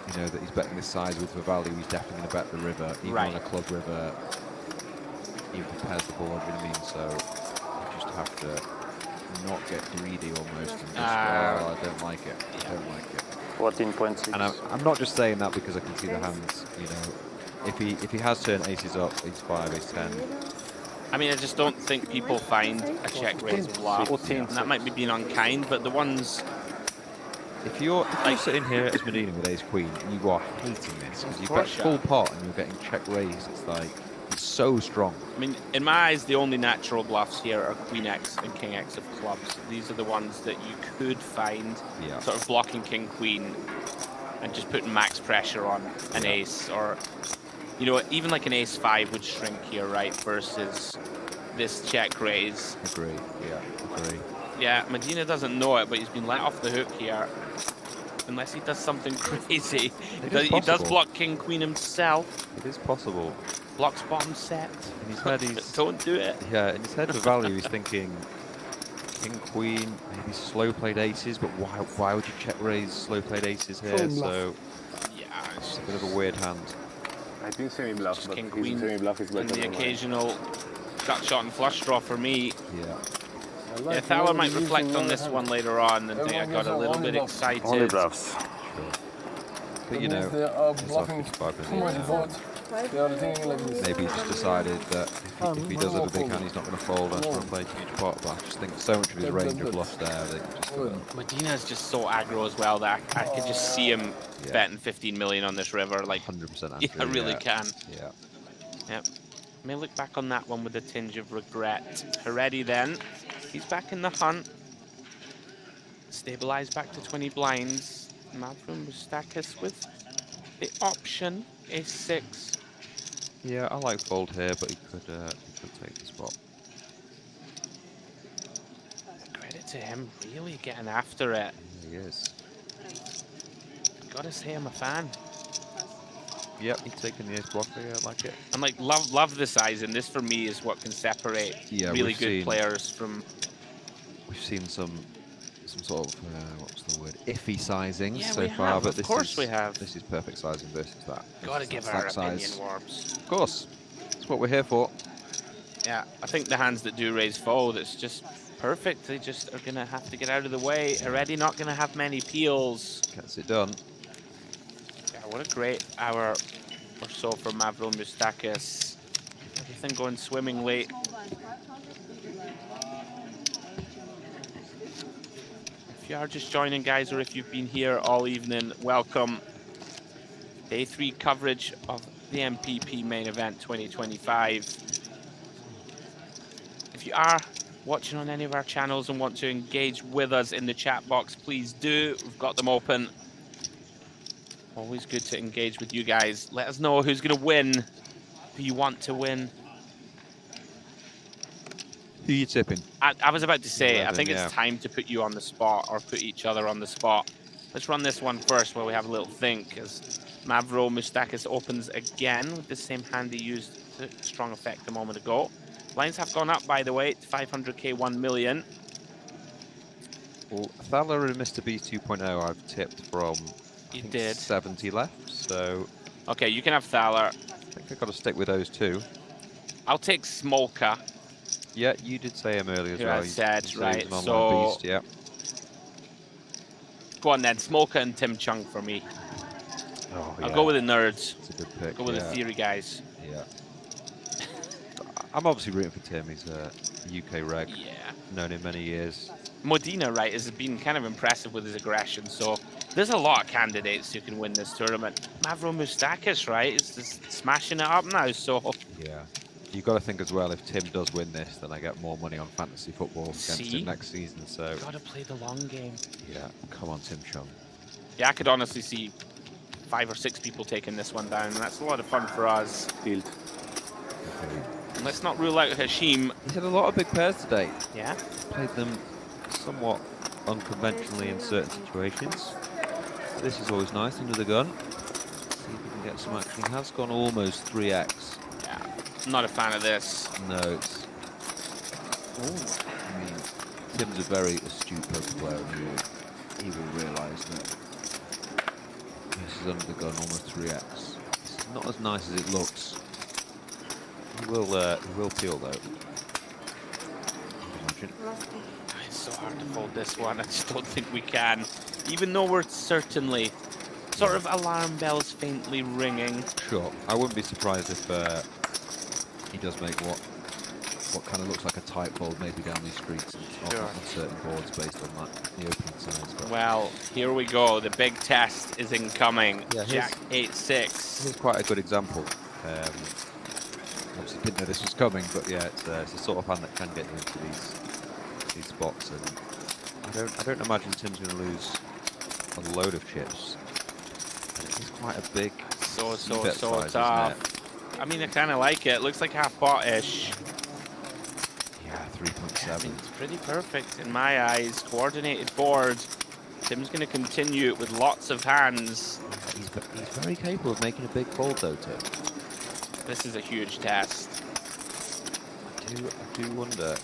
you know, that he's betting this size with for value, he's definitely going to bet the river, even Right. on a club river. He prepares the board, you know what I mean? So you just have to not get greedy almost and just, oh, I don't like it. I don't like it. 14.6. And I'm not just saying that because I can see the hands, you know. If he has turned aces up, ace 5, ace 10. I mean, I just don't think people find a check raise bluff. 14. And that might be being unkind, but the ones. If you're sitting here as Medina with ace queen, and you are hating this because you've got course you full are. pot and you're getting check raised, it's like it's so strong. I mean, in my eyes, the only natural bluffs here are Queen X and King X of clubs. These are the ones that you could find Yeah. sort of blocking King Queen and just putting max pressure on an ace, or, you know, even like an ace 5 would shrink here, right? Versus this check raise. Agree. Yeah, agree. Yeah, Medina doesn't know it, but he's been let off the hook here. Unless he does something crazy. He does block King Queen himself. It is possible. Blocks bottom set. In his head, he's don't do it. Yeah, in his head for value, he's thinking King Queen, maybe slow played aces, but why would you check raise slow played aces here? So yeah, it's a bit of a weird hand. I do semi bluff, but King his Queen semi bluff is better and the than mine. occasional gut shot and flush draw for me. Yeah. Yeah, Thaler might reflect on this one later on and think I got a little bit excited. Only bluffs. But you know, they are it's bluffing like 55 too much minutes. boards. They are thinking like this. Maybe he's just decided that if he does have a big hand, he's not going to fold after I play a huge pot. But I just think so much of his range of bluffs there that he just Medina's just so aggro as well that I could just see him betting 15 million on this river. Like 100% yeah, I really can. Yeah. Yep. May look back on that one with a tinge of regret. Heredia then, he's back in the hunt. Stabilized back to 20 blinds. Mavrum Mustakis with the option ace-6. Yeah, I like fold here, but he could take the spot. Credit to him, really getting after it. He is. Gotta say I'm a fan. Yep, he's taking the ace blocker. Yeah, I like it. I'm like, love the sizing. This for me is what can separate really good players from. We've seen some sort of what's the word? Iffy sizings Yeah, so we far, have. but Of course we have. This is perfect sizing versus that. Gotta give our opinion, Warbs. Of course, that's what we're here for. Yeah, I think the hands that do raise fold, it's just perfect. They just are gonna have to get out of the way. Already not gonna have many peels. Gets it done. Yeah, what a great hour or so for Mavrum Mustakis. Everything going swimmingly. If you are just joining, guys, or if you've been here all evening, welcome. Day 3 coverage of the MPP Main Event 2025. If you are watching on any of our channels and want to engage with us in the chat box, please do. We've got them open. Always good to engage with you guys. Let us know who's going to win, who you want to win. Who are you tipping? I was about to say, 11, I think it's time to put you on the spot, or put each other on the spot. Let's run this one first while we have a little think, as Mavro Mustakis opens again with the same hand he used to strong effect a moment ago. Lines have gone up, by the way, to 500k, 1 million. Well, Thaler and Mr. Beast 2.0 I've tipped from You did. 70 left, so Okay, you can have Thaler. I think I've got to stick with those two. I'll take Smolka. Yeah, you did say him earlier as Who well. I said, he's right, an online so- beast, yeah. Go on then, Smolka and Tim Chung for me. Oh, I'll go with the nerds. It's a good pick. Go with the theory guys. Yeah. I'm obviously rooting for Tim. He's a UK reg. Yeah. Known him many years. Modena, right, has been kind of impressive with his aggression, so there's a lot of candidates who can win this tournament. Mavro Mustakis, right, is just smashing it up now, so... Yeah. You've got to think as well, if Tim does win this, then I get more money on fantasy football against him next season, so... Gotta play the long game. Yeah, come on, Tim Chung. Yeah, I could honestly see 5 or 6 people taking this one down, and that's a lot of fun for us. Field. Okay. And let's not rule out Hashim. He's had a lot of big pairs today. Yeah? Played them somewhat unconventionally in certain situations. This is always nice, under the gun. See if we can get some action. He has gone almost 3x. Yeah. I'm not a fan of this. No, it's... I mean, Tim's a very astute poker player, and he will realise that this is under the gun almost 3x. It's not as nice as it looks. He will peel though. Imagine. It's so hard to fold this one. I just don't think we can. Even though we're certainly sort of alarm bells faintly ringing. Sure. I wouldn't be surprised if he does make what kind of looks like a tight fold maybe down these streets on certain boards based on that, the opening size. But Well, here we go. The big test is incoming. Yeah, Jack 8-6. here's quite a good example. Obviously didn't know this was coming, but yeah, it's the sort of hand that can get you into these spots, and I don't imagine Tim's going to lose a load of chips. And it is quite a big So bet size, isn't tough. it? I mean, I kind of like it. Looks like half pot-ish. 3.7. It's pretty perfect in my eyes. Coordinated board. Tim's going to continue with lots of hands. He's very capable of making a big fold, though, Tim. This is a huge test. I do wonder.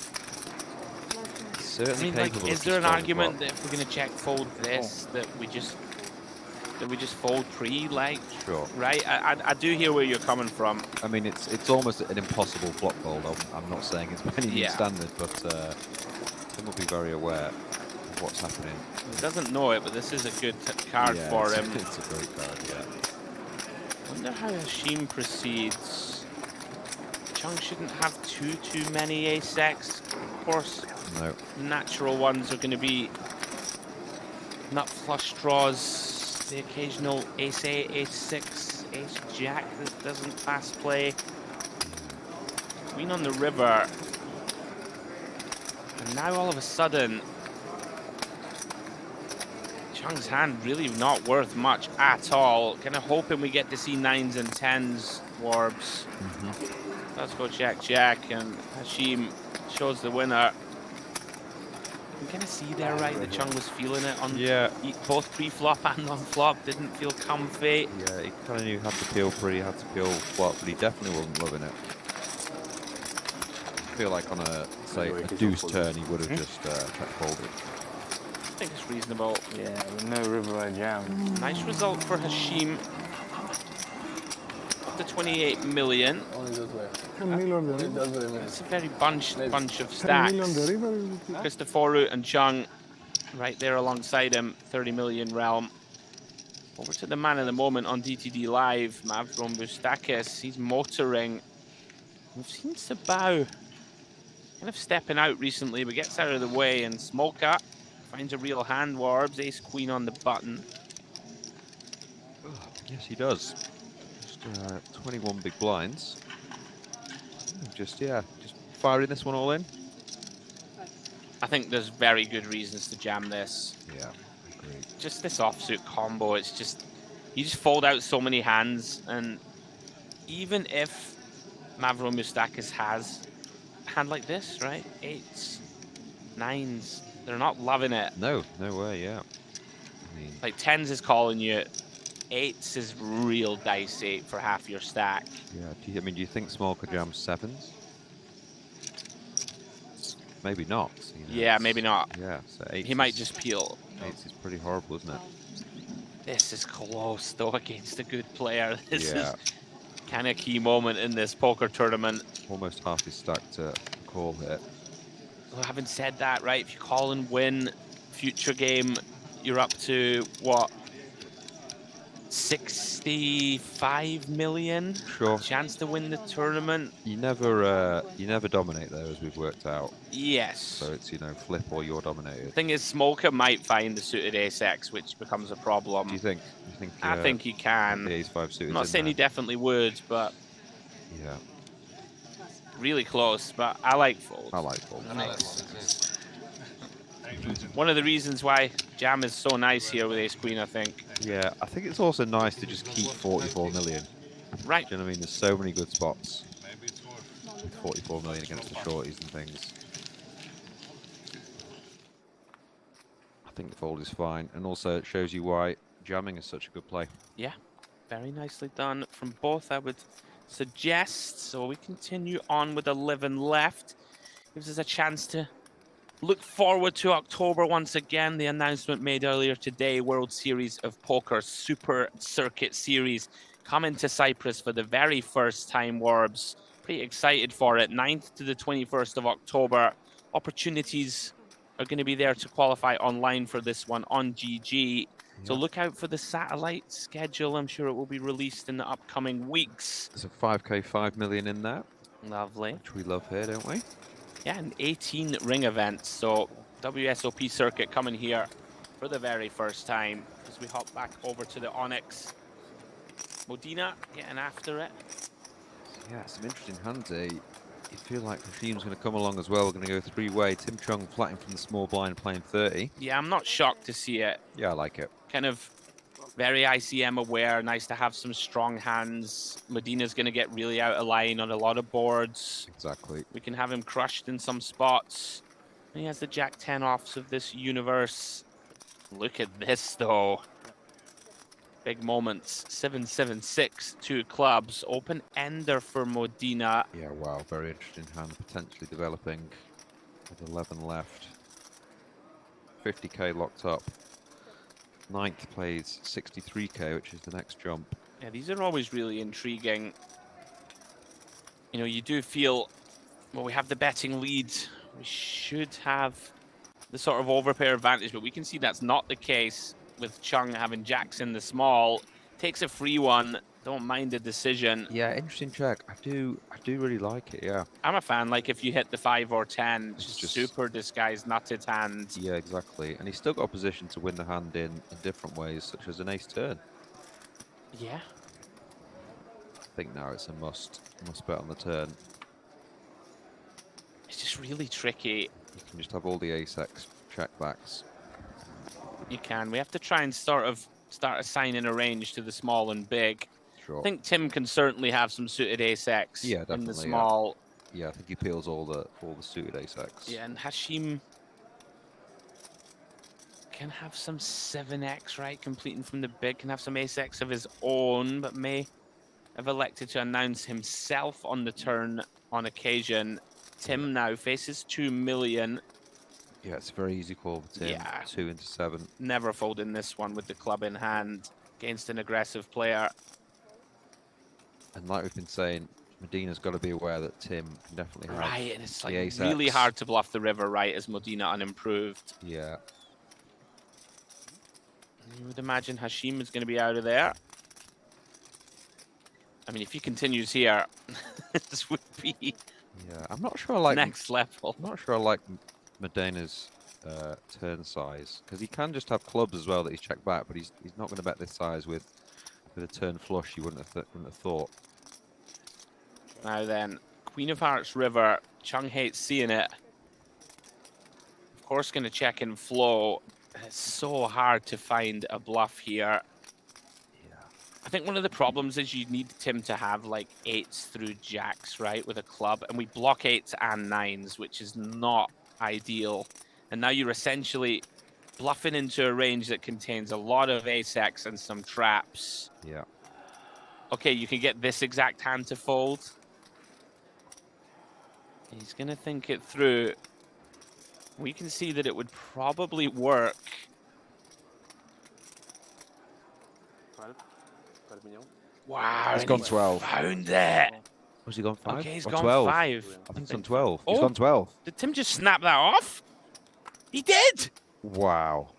He's certainly capable. Is of there an just folding argument flop. that if we're going to check fold this, that we just fold pre, like? Sure. Right? I do hear where you're coming from. I mean, it's almost an impossible flop fold. I'm not saying it's by any means standard, but Tim will be very aware of what's happening. He doesn't know it, but this is a good card for him. It's a great card, yeah. I wonder how Hashim proceeds. Chung shouldn't have too many ace-X. Of course, No. natural ones are going to be nut flush draws, the occasional ace-8, ace-6, ace-jack that doesn't fast play. Queen on the river. And now all of a sudden, Chung's hand really not worth much at all. Kind of hoping we get to see 9s and 10s, Warbs. Let's go jack, and Hashim shows the winner. You can kind of see there, right, that Chung was feeling it on both pre-flop and on flop. Didn't feel comfy. Yeah, he kind of knew he had to peel pre, had to peel flop, but he definitely wasn't loving it. I feel like on a, say, a deuce turn, he would have just check folded. I think it's reasonable. Yeah, with no river I jam. Nice result for Hashim. Up to 28 million. Only those way. 10 million the It river. does what it means. It's a very bunch of 10 stacks. million the river. Christophoru and Chung right there alongside him, 30 million realm. Over to the man of the moment on DTD Live, Mavrom Bustakis. He's motoring. We've seen Sabao kind of stepping out recently, but gets out of the way, and Smolka finds a real hand. Warbs, ace queen on the button. Yes, he does. Just 21 big blinds. Just firing this one all in. I think there's very good reasons to jam this. Yeah, agree. Just this offsuit combo, it's just, you just fold out so many hands, and even if Mavro Mustakis has a hand like this, right? 8s, 9s, they're not loving it. No way, yeah. I mean, Like 10s is calling you, 8s is real dicey for half your stack. yeah. Do you think Small could jam 7s? Maybe not. You know, Yeah, maybe not. Yeah, so 8s. He might just peel. 8s is pretty horrible, isn't it? This is close though against a good player. This Yeah. is kind of key moment in this poker tournament. Almost half his stack to call here. Well, having said that, right, if you call and win future game, you're up to what? 65 million Sure. chance to win the tournament. You never dominate though, as we've worked out. Yes. So it's flip or you're dominated. Thing is, Smolka might find the suited ace-X, which becomes a problem. Do you think? I think he can. The ace-5 suited. I'm not saying he definitely would, but Yeah, really close. But I like fold. I like fold. One of the reasons why jam is so nice here with ace queen, I think. Yeah, I think it's also nice to just keep 44 million. Right. Do you know what I mean? There's so many good spots with 44 million against the shorties and things. I think the fold is fine, and also it shows you why jamming is such a good play. Yeah, very nicely done from both, I would suggest. So we continue on with 11 left. Gives us a chance to look forward to October once again. The announcement made earlier today, World Series of Poker Super Circuit Series coming to Cyprus for the very first time, Warbs. Pretty excited for it. 9th to the 21st of October. Opportunities are going to be there to qualify online for this one on GG. So look out for the satellite schedule. I'm sure it will be released in the upcoming weeks. There's a 5k 5 million in there, Lovely. which we love here, don't we? Yeah, and 18 ring events. So WSOP circuit coming here for the very first time as we hop back over to the Onyx. Modena getting after it. Yeah, some interesting hands here. You feel like Hashim's going to come along as well. We're going to go three-way. Tim Chung flatting from the small blind, playing 30. Yeah, I'm not shocked to see it. Yeah, I like it. Kind of Very ICM aware. Nice to have some strong hands. Medina's going to get really out of line on a lot of boards. Exactly. We can have him crushed in some spots. He has the Jack 10 offs of this universe. Look at this, though. Big moments. 7-7-6, 2 clubs. Open ender for Modena. Yeah, wow, very interesting hand, potentially developing with 11 left. 50k locked up. 9th plays 63k, which is the next jump. Yeah, these are always really intriguing. You know, you do feel, well, we have the betting lead. We should have the sort of overpair advantage, but we can see that's not the case with Chung having jacks in the small. Takes a free one. Don't mind the decision. Yeah, interesting check. I do really like it, yeah. I'm a fan, like if you hit the 5 or 10, It's just super disguised nutted hand. Yeah, exactly. And he's still got a position to win the hand in different ways, such as an ace turn. Yeah. I think now it's a must bet on the turn. It's just really tricky. You can just have all the ace-x checkbacks. You can. We have to try and start assigning a range to the small and big. Sure. I think Tim can certainly have some suited ace-x in the small. Yeah, I think he peels all the suited ace-x. Yeah, and Hashim can have some 7x, right? Completing from the big, can have some ace-x of his own, but may have elected to announce himself on the turn on occasion. Tim now faces 2 million. Yeah, it's a very easy call for Tim. Yeah. 2 into 7. Never folding this one with the club in hand against an aggressive player. And like we've been saying, Medina's got to be aware that Tim can definitely have Right, and it's like the ace-x. really hard to bluff the river, right, as Modena unimproved. Yeah. You would imagine Hashim is going to be out of there. I mean, if he continues here, this would be Yeah, I'm not sure I like next level. I'm not sure I like Modena's turn size, because he can just have clubs as well that he's checked back, but he's not going to bet this size with a turn flush. You wouldn't have thought. Now then, Queen of Hearts River. Chung hates seeing it. Of course, going to check in flow. It's so hard to find a bluff here. Yeah. I think one of the problems is you need Tim to have like 8s through jacks, right, with a club, and we block 8s and 9s, which is not ideal. And now you're essentially bluffing into a range that contains a lot of ace-x and some traps. Yeah. Okay, you can get this exact hand to fold. He's going to think it through. We can see that it would probably work. 12. 12 million. Wow, It's and gone he 12. Found it. Was he gone 5? Okay, he's Or gone 12? 5. I think he's on 12. He's Oh. gone 12. Did Tim just snap that off? He did. Wow.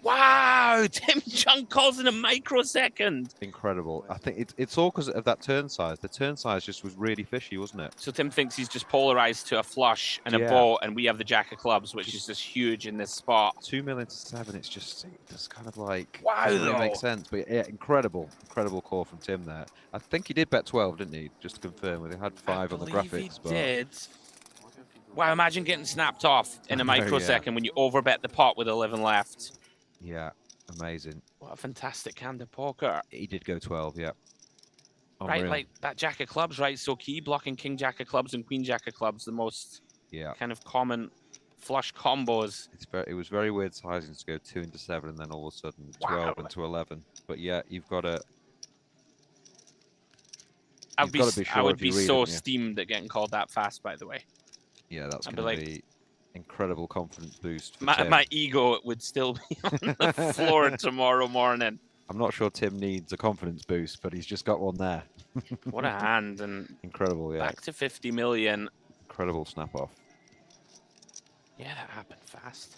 Wow, Tim Chung calls in a microsecond. Incredible. I think it's all because of that turn size. The turn size just was really fishy, wasn't it? So Tim thinks he's just polarized to a flush and a Yeah. boat, and we have the jack of clubs, which is just huge in this spot. 2 million to 7. It's just kind of like Wow, doesn't really make though. sense. But yeah, incredible call from Tim there. I think he did bet 12, didn't he? Just to confirm, they had 5 on the believe graphics. He But did. Wow, imagine getting snapped off in a I know, yeah. microsecond when you overbet the pot with 11 left. yeah, amazing. What a fantastic hand of poker. He did go 12. Yeah. Right, Unreal. like that jack of clubs, right? So key blocking king jack of clubs and queen jack of clubs, the most Yeah. kind of common flush combos. It was very weird sizing to go 2 into 7 and then all of a sudden 12 Wow. into 11. But yeah, you've got to. I You've would gotta be, be I sure would if be you read so it, yeah. steamed at getting called that fast, by the way. Yeah, that's I'd going be to like- be incredible confidence boost. For My, Tim. my ego would still be on the floor tomorrow morning. I'm not sure Tim needs a confidence boost, but he's just got one there. What a hand. And Incredible, yeah. back to 50 million. Incredible snap off. Yeah, that happened fast.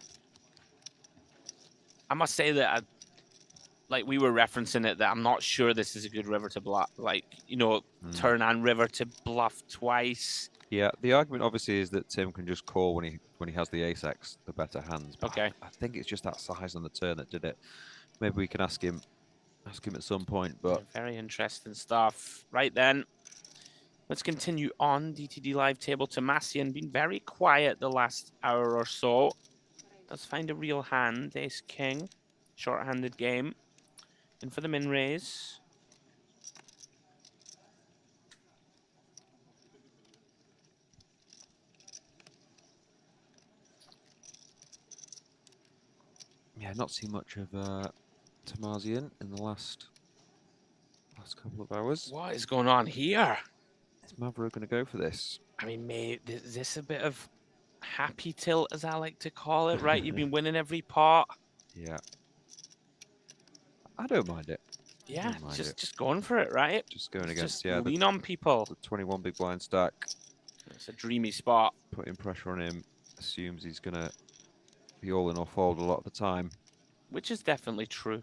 I must say that, like we were referencing it, that I'm not sure this is a good river to bluff. Like, you know, turn and river to bluff twice. Yeah, the argument obviously is that Tim can just call when he has the ace-x, the better hands. But Okay. I think it's just that size on the turn that did it. Maybe we can ask him at some point. But Very interesting stuff. Right then, let's continue on. DTD Live table. Tomasian been very quiet the last hour or so. Does find a real hand. Ace King. Short-handed game. in for the min raise. Yeah, not seen much of Tamazian in the last couple of hours. What is going on here? Is Mavro going to go for this? I mean, is this a bit of happy tilt, as I like to call it, right? You've been winning every pot. Yeah. I don't mind it. Yeah, Don't mind just going for it, right? Just going Let's against, just yeah, lean on people. the 21 big blind stack. It's a dreamy spot. Putting pressure on him. Assumes he's going to be all in or fold a lot of the time. Which is definitely true.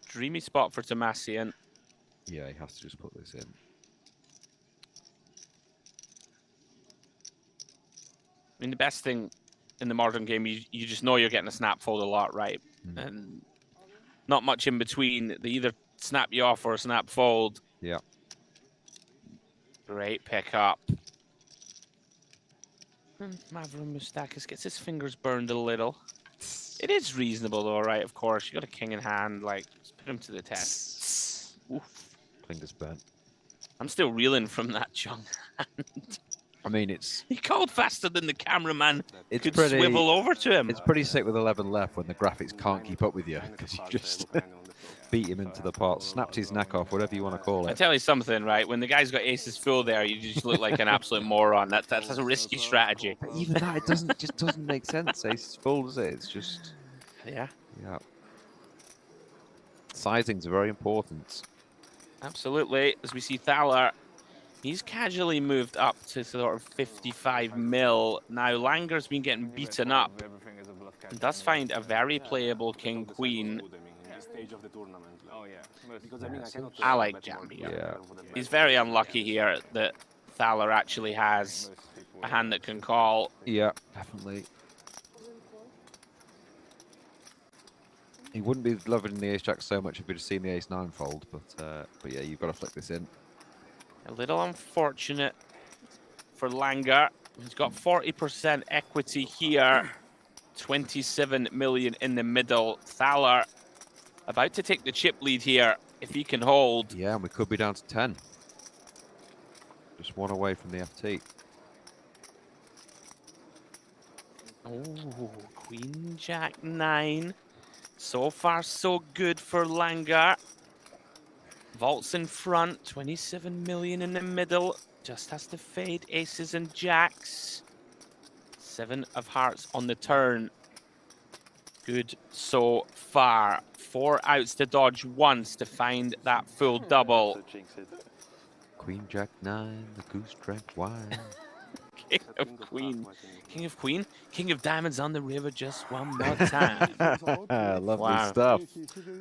Dreamy spot for Tomasian. Yeah, he has to just put this in. I mean, the best thing in the modern game, you just know you're getting a snap fold a lot, right? Mm. And not much in between. They either snap you off or snap fold. Yeah. Great pickup. Mavro Moustakis gets his fingers burned a little. It is reasonable though, right? Of course, you got a king in hand. Like, just put him to the test. Oof. Fingers burnt. I'm still reeling from that Chung hand. I mean, it's He called faster than the cameraman could pretty, swivel over to him. It's pretty sick with 11 left when the graphics can't keep up with you because you just beat him into the pot, snapped his neck off, whatever you want to call I it. tell you something, right? When the guy's got aces full there, you just look like an absolute moron. That's a risky strategy. But even that, it just doesn't make sense. Aces full, does it? It's just Yeah, yeah. Sizings are very important. absolutely. As we see Thaler, he's casually moved up to sort of 55 mil. Now Langer's been getting beaten up and does find a very playable king queen. I like jam here. Yeah. He's very unlucky here that Thaler actually has a hand that can call. Yeah, definitely. He wouldn't be loving the ace jack so much if he'd have seen the ace nine fold, but yeah, you've got to flick this in. A little unfortunate for Langer. He's got 40% equity here. 27 million in the middle. Thaler about to take the chip lead here if he can hold. Yeah, and we could be down to 10. Just one away from the FT. Oh, Queen Jack 9. So far, so good for Langer. Vaults in front, 27 million in the middle. Just has to fade aces and jacks. 7 of hearts on the turn. Good so far. 4 outs to dodge once to find that full double. Queen Jack 9, the goose drank wine. King of Queen. King of Queen. King of Diamonds on the river just one more time. Lovely Wow. stuff.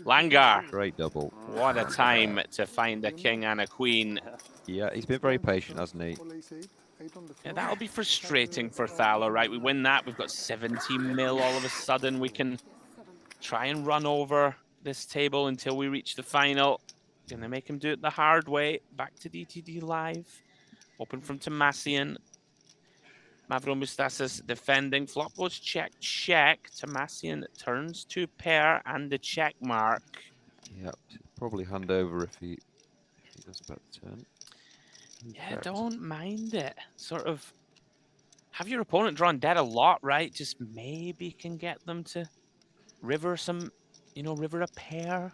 Langar. Great double. What a time to find a king and a queen. Yeah, he's been very patient, hasn't he? Yeah, that'll be frustrating for Thaler, right? We win that, we've got 70 mil all of a sudden. We can try and run over this table until we reach the final. Gonna make him do it the hard way. Back to DTD Live. Open from Tomasian. Mavro Moustakis defending. Flop goes check, check. Tomasian turns to pair and the check mark. Yeah, probably hand over if he does a better turn. Yeah, Correct. don't mind it. Sort of have your opponent drawn dead a lot, right? Just maybe can get them to river some, river a pair.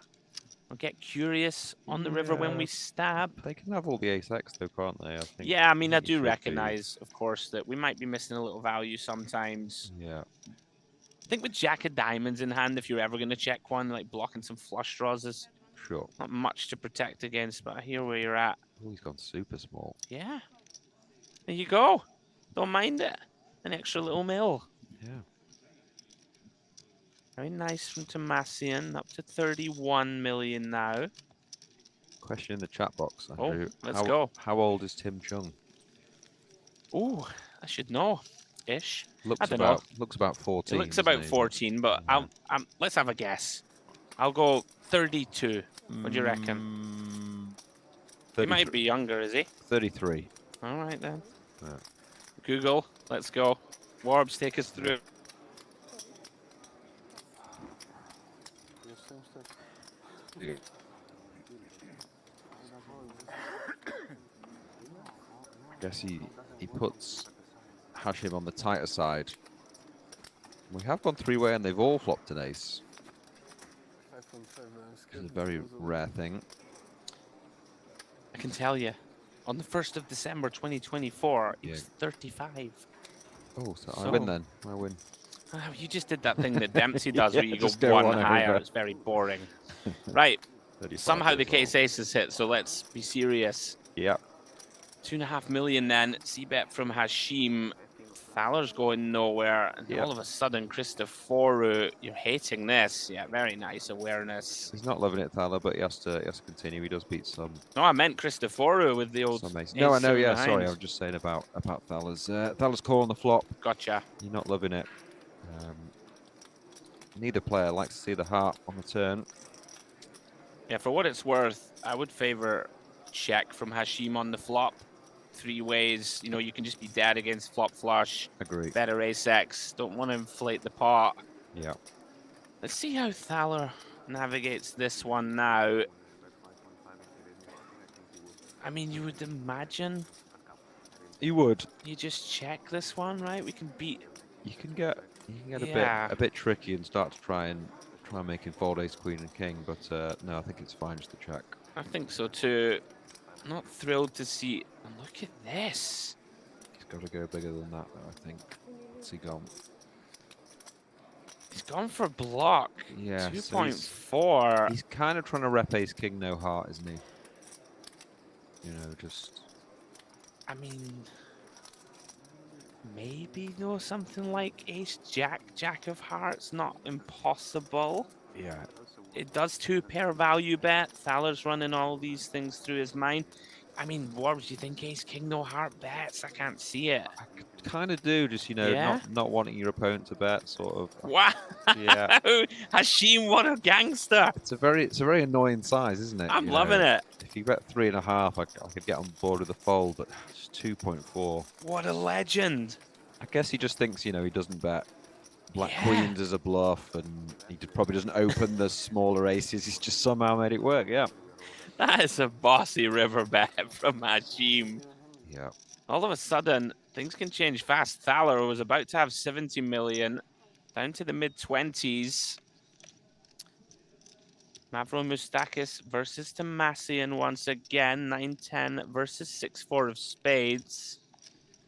Or get curious on the river when we stab. They can have all the ace X though, can't they? I think. Yeah, I mean, I think you do should be. recognize, of course, that we might be missing a little value sometimes. Yeah. I think with Jack of Diamonds in hand, if you're ever going to check one, like blocking some flush draws is Sure. not much to protect against, but I hear where you're at. Oh, he's gone super small. Yeah. There you go. Don't mind it. An extra little mil. Yeah. Very nice from Tomasian. Up to 31 million now. Question in the chat box, Andrew. Let's go. How old is Tim Chung? Ooh, I should know. Ish. Looks I don't know. Looks about 14. It looks doesn't about he? 14, but Yeah. let's have a guess. I'll go 32. What do you reckon? He might be younger, is he? 33. All right, then. Yeah. Google, let's go. Warbs, take us through. Guess he puts Hashim on the tighter side. We have gone three-way and they've all flopped an ace. It's a very rare thing. I can tell you, on the 1st of December 2024, it Yeah. was 35. Oh, so I So- win then. I win. You just did that thing that Dempsey does Yeah, where you just go go one one higher. over. It's very boring. Right. 35 Somehow the as well. case ace is hit, so let's be serious. Yeah. 2.5 million then. C-bet from Hashim. Thaler's going nowhere. And Yep. all of a sudden, Christophoru, you're hating this. Yeah, very nice awareness. He's not loving it, Thaler, but he has to continue. He does beat some No, I meant Christophoru with the old ace. ace No, I know. seven Yeah, behind. sorry. I was just saying about Thaler's Thaler's call on the flop. Gotcha. You're not loving it. Neither player likes to see the heart on the turn. Yeah, for what it's worth, I would favor check from Hashim on the flop. 3 ways, you know, you can just be dead against flop flush. Agree. Better ace-x. Don't want to inflate the pot. Yeah. Let's see how Thaler navigates this one now. I mean, you would imagine You would. you just check this one, right? We can beat. You can get Yeah. a bit tricky and start to try and make him fold ace, queen, and king. But no, I think it's fine just to check. I think so too. Not thrilled to see. And look at this. He's got to go bigger than that, though. I think. What's he gone? He's gone for block. Yeah. so 2.4. he's kind of trying to rep ace, king, no heart, isn't he? You know, just. I mean, maybe though something like ace jack, jack of hearts, not impossible. Yeah. It does 2 pair value bet. Thaler's running all these things through his mind. I mean, Warbs, do you think ace king no heart bets? I can't see it. I kind of do, just, you know, Yeah? not wanting your opponent to bet, sort of. Wow! Yeah. Hashim, what a gangster! It's a very annoying size, isn't it? I'm you loving know? it. If you bet 3.5, I could get on board with a fold, but it's 2.4. What a legend! I guess he just thinks, you know, he doesn't bet black Yeah. queens as a bluff, and he probably doesn't open the smaller aces. He's just somehow made it work. Yeah. That is a bossy river bet from Hashim. Yeah. All of a sudden, things can change fast. Thaler was about to have 70 million, down to the mid-20s. Mavro Moustakis versus Tomasian once again. 9-10 versus 6-4 of spades.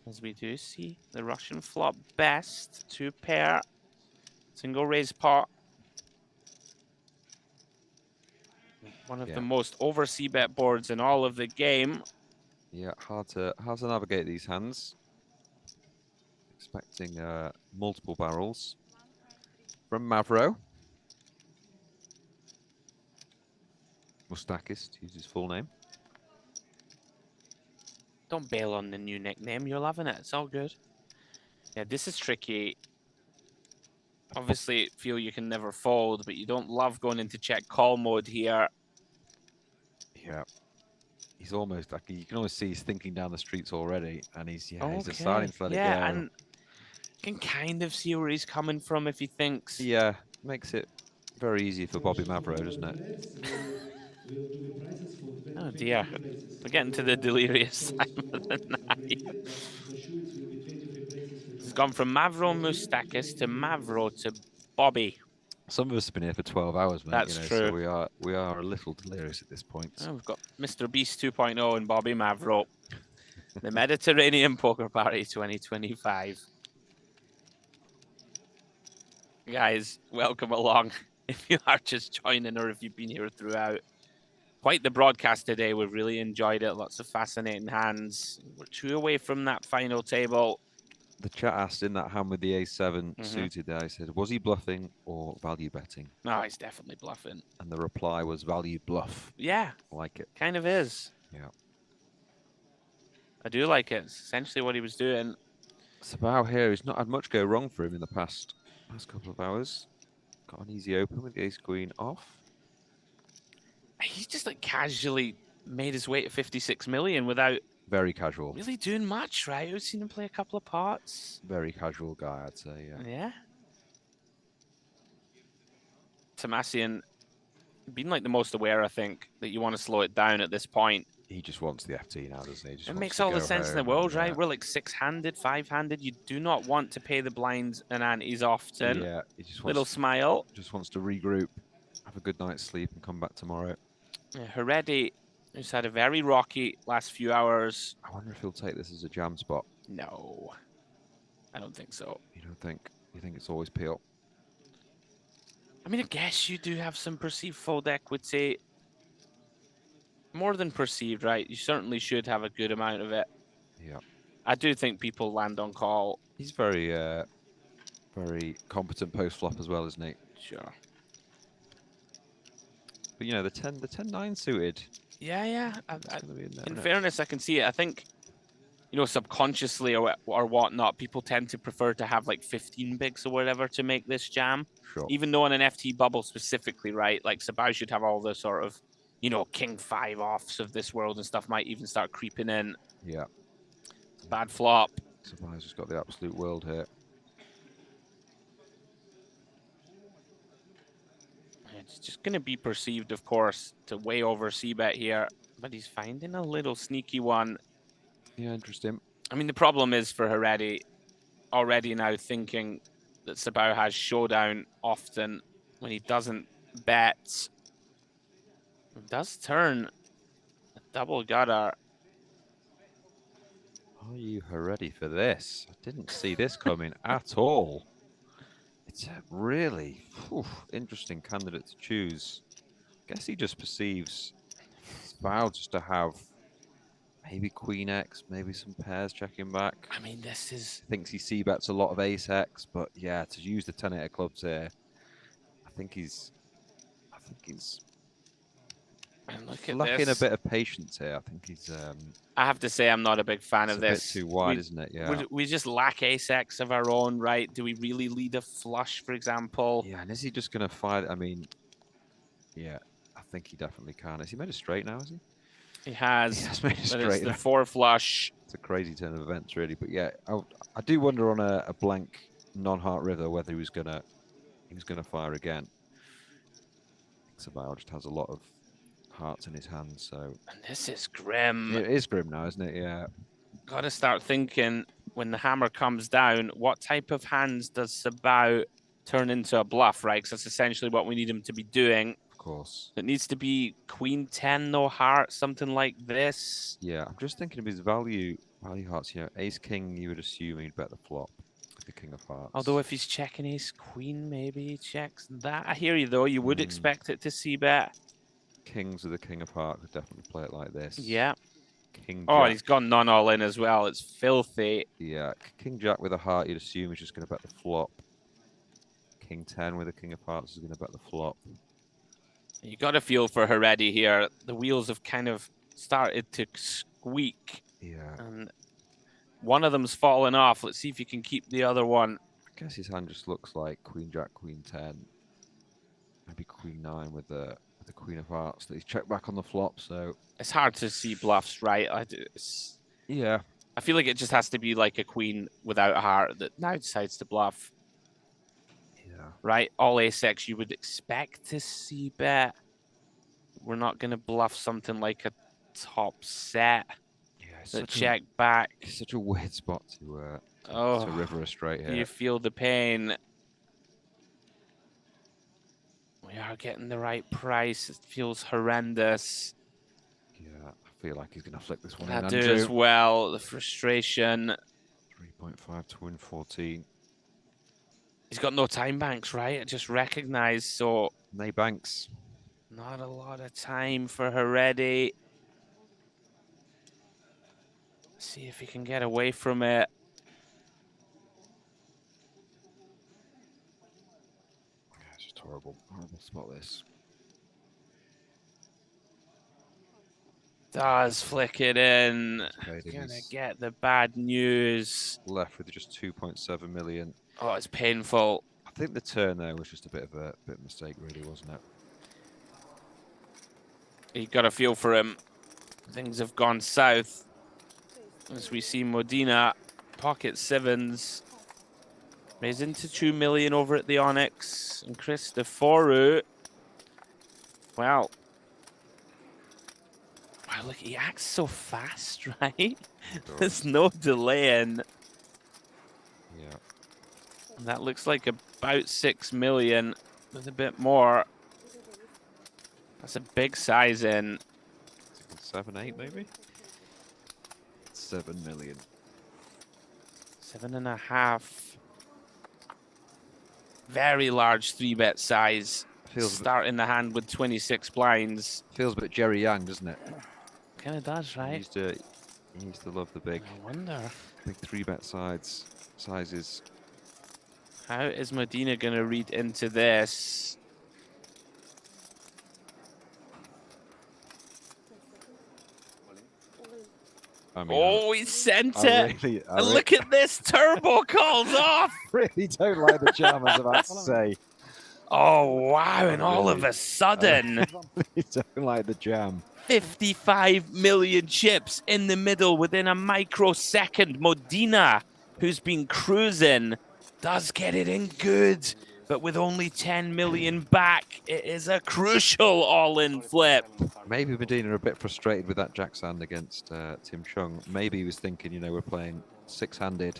As we do see the Russian flop best. 2 pair. Single raise pot. One of Yeah. the most over c-bet boards in all of the game. Yeah. Hard to navigate these hands. Expecting multiple barrels from Mavro. Moustakis, to use his full name. Don't bail on the new nickname. You're loving it. It's all good. Yeah, this is tricky. Obviously, feel you can never fold, but you don't love going into check call mode here. Yeah. He's almost like, you can almost see he's thinking down the streets already, and he's just starting to let it go. Yeah, and you can kind of see where he's coming from if he thinks. Yeah, makes it very easy for Bobby Mavro, doesn't it? Oh dear, we're getting to the delirious time of the night. It's gone from Mavro Moustakis to Mavro to Bobby. Some of us have been here for 12 hours, mate. That's you know, true. So we are a little delirious at this point. Oh, we've got Mr. Beast 2.0 and Bobby Mavro. The Mediterranean Poker Party 2025. Guys, welcome along. If you are just joining or if you've been here throughout. Quite the broadcast today. We've really enjoyed it. Lots of fascinating hands. We're 2 away from that final table. The chat asked in that hand with the A7 suited there, I said, was he bluffing or value betting? No, he's definitely bluffing. And the reply was value bluff. Yeah, I like it. kind of is. Yeah. I do like it. It's essentially what he was doing. Sabao here, he's not had much go wrong for him in the past couple of hours. Got an easy open with the ace queen off. He's just like casually made his way to 56 million without Very casual. really doing much, right? We've seen him play a couple of pots. Very casual guy, I'd say, yeah. Yeah. Tomasian, being like the most aware, I think, that you want to slow it down at this point. He just wants the FT now, doesn't he? Just It wants makes to all the go sense in the home world, and, right? We're like 6-handed, 5-handed. You do not want to pay the blinds and antes often. Yeah, he just Little wants, smile. just wants to regroup, have a good night's sleep, and come back tomorrow. Yeah, Heredi, who's had a very rocky last few hours. I wonder if he'll take this as a jam spot. No, I don't think so. You don't think? You think it's always peel? I mean, I guess you do have some perceived fold equity. More than perceived, right? You certainly should have a good amount of it. Yeah. I do think people land on call. He's very, very competent post flop as well, isn't he? Sure. But you know, the 10-9 suited. Yeah, yeah. It's gonna be in there, In isn't it? fairness, I can see it. I think, you know, subconsciously or whatnot, people tend to prefer to have like 15 bigs or whatever to make this jam. Sure. Even though in an FT bubble specifically, right? Like Sabao should have all the sort of, you know, king 5 offs of this world and stuff might even start creeping in. Yeah. Bad flop. Sabai's just got the absolute world here. It's just going to be perceived, of course, to way over c-bet here. But he's finding a little sneaky one. Yeah, interesting. I mean, the problem is for Heredi already now thinking that Sabao has showdown often when he doesn't bet. It does turn a double gutter. Are you ready for this? I didn't see this coming at all. It's a really interesting candidate to choose. Guess he just perceives Sabao just to have maybe Queen X, maybe some pairs checking back. I mean, this is... Thinks he c-bets a lot of Ace X, but yeah, to use the 10-8 of clubs here, I think he's And look at lacking this. a bit of patience here. I think he's I have to say I'm not a big fan of a this. bit too wide, isn't it? Yeah. We just lack ace X of our own, right? Do we really lead a flush, for example? Yeah, and is he just going to fight? I mean, yeah, I think he definitely can. Has he made a straight now, has he? He has. He has made a But it's straight the now. 4 flush. It's a crazy turn of events, really. But yeah, I do wonder on a blank non-heart river whether he was gonna fire again. Sabao just has a lot of hearts in his hands, so And this is grim. it is grim now, isn't it? Yeah. Got to start thinking when the hammer comes down, what type of hands does Sabao turn into a bluff, right? Because that's essentially what we need him to be doing. Of course. It needs to be Queen 10, no heart, something like this. Yeah, I'm just thinking of his value hearts. You know, Ace King, you would assume he'd bet the flop, like a King of Hearts. Although if he's checking Ace Queen, maybe he checks that. I hear you though. You would expect it to see bet. Kings with a King of Hearts could definitely play it like this. Yeah. King Oh, Jack. he's gone none all in as well. It's filthy. Yeah, King Jack with a heart, you'd assume he's just going to bet the flop. King 10 with a King of Hearts is going to bet the flop. You got to feel for Heredi here. The wheels have kind of started to squeak. Yeah. And one of them's fallen off. Let's see if you can keep the other one. I guess his hand just looks like Queen Jack, Queen 10. Maybe Queen 9 with the Queen of Hearts that he's checked back on the flop, so... It's hard to see bluffs, right? Yeah. I feel like it just has to be like a queen without a heart that now decides to bluff. Yeah. Right? All ace X you would expect to see bet. We're not going to bluff something like a top set. Yeah, it's That check back. It's such a weird spot to Oh, river a straight here. you feel the pain. We are getting the right price. It feels horrendous. Yeah, I feel like he's going to flick this one I in, do Andrew. as well. The frustration. 3.5 to win 14. He's got no time banks, right? I just recognize. So Nay Banks. not a lot of time for Heredi. See if he can get away from it. Yeah, it's just horrible. Horrible spot this. Does flick it in. Okay, Gonna he's get the bad news. left with just 2.7 million. Oh, it's painful. I think the turn there was just a bit of a mistake, really, wasn't it? You got a feel for him. Things have gone south. As we see Modena pocket sevens. Raising to 2 million over at the Onyx. And Christoforu. Well, Look, he acts so fast, right? There's no delaying. Yeah. And that looks like about 6 million with a bit more. That's a big size in. 7, 8 maybe? 7 million. 7.5. Very large 3-bet size. Feels Starting the hand with 26 blinds. feels a bit Jerry Yang, doesn't it? Kind of does, He right? used to love the big I wonder. big 3-bet sizes. How is Medina going to read into this? I mean, Oh, he sent I it. really, And look at this. Turbo calls off. really don't like the jam, I was about to say. Oh, wow. And all of a sudden, I really don't like the jam. 55 million chips in the middle within a microsecond. Modena, who's been cruising, does get it in good. But with only 10 million back, it is a crucial all-in flip. Maybe Medina a bit frustrated with that jack's hand against Tim Chung. Maybe he was thinking, you know, we're playing 6-handed.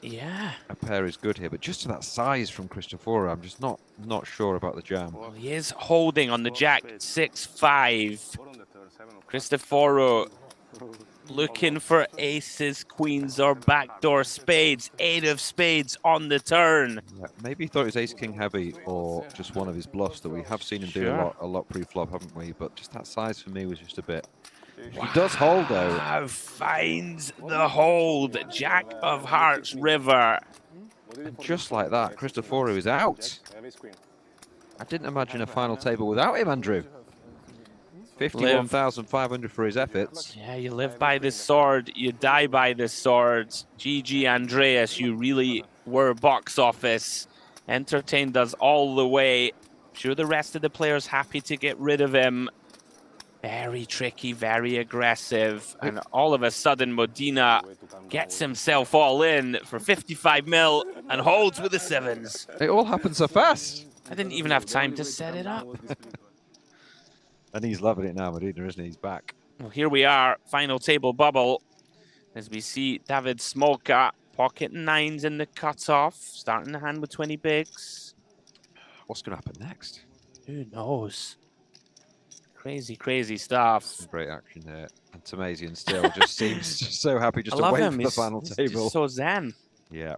Yeah. A pair is good here, but just to that size from Cristoforo, I'm just not sure about the jam. Well, he is holding on the jack 6-5. Cristoforo looking for aces, queens, or backdoor spades. 8 of spades on the turn. Yeah, maybe he thought it was ace-king heavy or just one of his bluffs that we have seen him do a lot pre-flop, haven't we? But just that size for me was just a bit. He does hold though. Wow, finds the hold. Jack of Hearts River. And just like that, Cristoforo is out. I didn't imagine a final table without him, Andrew. 51,500 for his efforts. Yeah, you live by the sword, you die by the sword. GG Andreas, you really were box office. Entertained us all the way. Sure, the rest of the players happy to get rid of him. Very tricky, very aggressive. And all of a sudden, Modena gets himself all in for 55 mil and holds with the 7s. It all happened so fast. I didn't even have time to set it up. And he's loving it now, Medina, isn't he? He's back. Well, here we are, final table bubble. As we see David Smolka, pocket 9s in the cutoff, starting the hand with 20 bigs. What's going to happen next? Who knows? Crazy, crazy stuff. Some great action here. And Tamazian still just seems just so happy just I to love wait him. for the final He's table. just so zen. Yeah.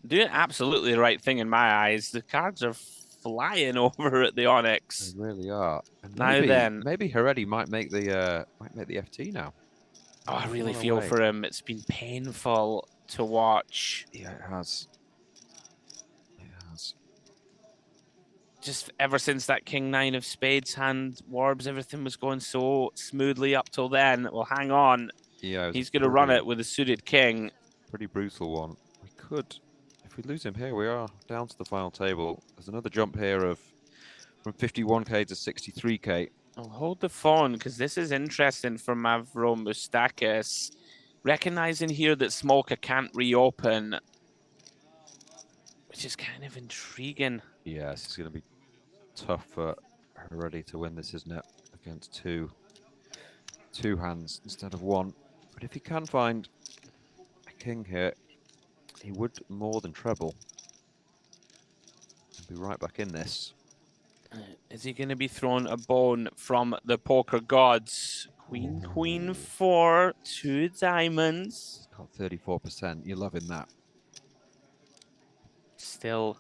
Doing absolutely the right thing in my eyes. The cards are flying over at the Onyx. They really are. And Now then, maybe Heredi might make the FT now. oh, I really Far feel away. for him. It's been painful to watch. Yeah, it has. It has. Just ever since that King 9 of Spades hand, Warbs, everything was going so smoothly up till then. Well, hang on. Yeah, He's going to run it with a suited King. Pretty brutal one. We could, if we lose him here, we are down to the final table. There's another jump here of from 51k to 63k. I'll hold the phone because this is interesting for Mavro Mustakis. Recognizing here that Smolka can't reopen, which is kind of intriguing. Yeah, this is going to be tough for Heredi to win this, isn't it? Against two hands instead of one. But if he can find a king here, he would more than treble. He'll be right back in this. Is he going to be thrown a bone from the poker gods? Queen, queen, 4, 2 diamonds. Got 34%. You're loving that. Still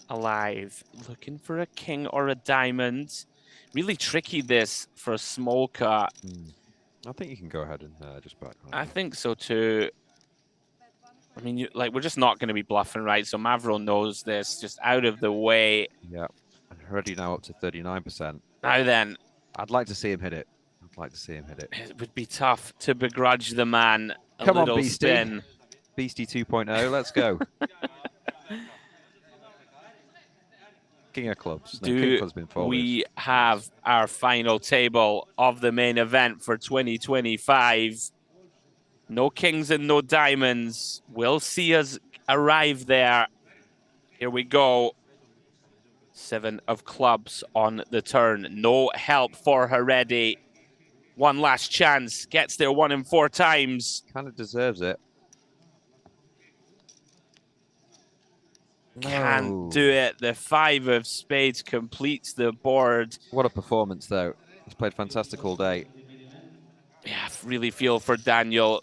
alive. Looking for a king or a diamond. Really tricky this for Smolka. I think you can go ahead and just back. I think so too. I mean, we're just not going to be bluffing, right? So Mavro knows this. Just out of the way. Yeah. And Heredi now up to 39%. Now then. I'd like to see him hit it. I'd like to see him hit it. It would be tough to begrudge the man a Come on, little Beastie. spin. Beastie 2.0, let's go. King of clubs. No, King of clubs been folded. We have our final table of the main event for 2025. No kings and no diamonds. We'll see us arrive there. Here we go. 7 of clubs on the turn. No help for Heredi. One last chance. Gets there 1 in 4 times. Kind of deserves it. Can't No. do it. The 5 of spades completes the board. What a performance, though. He's played fantastic all day. Yeah, I really feel for Daniel.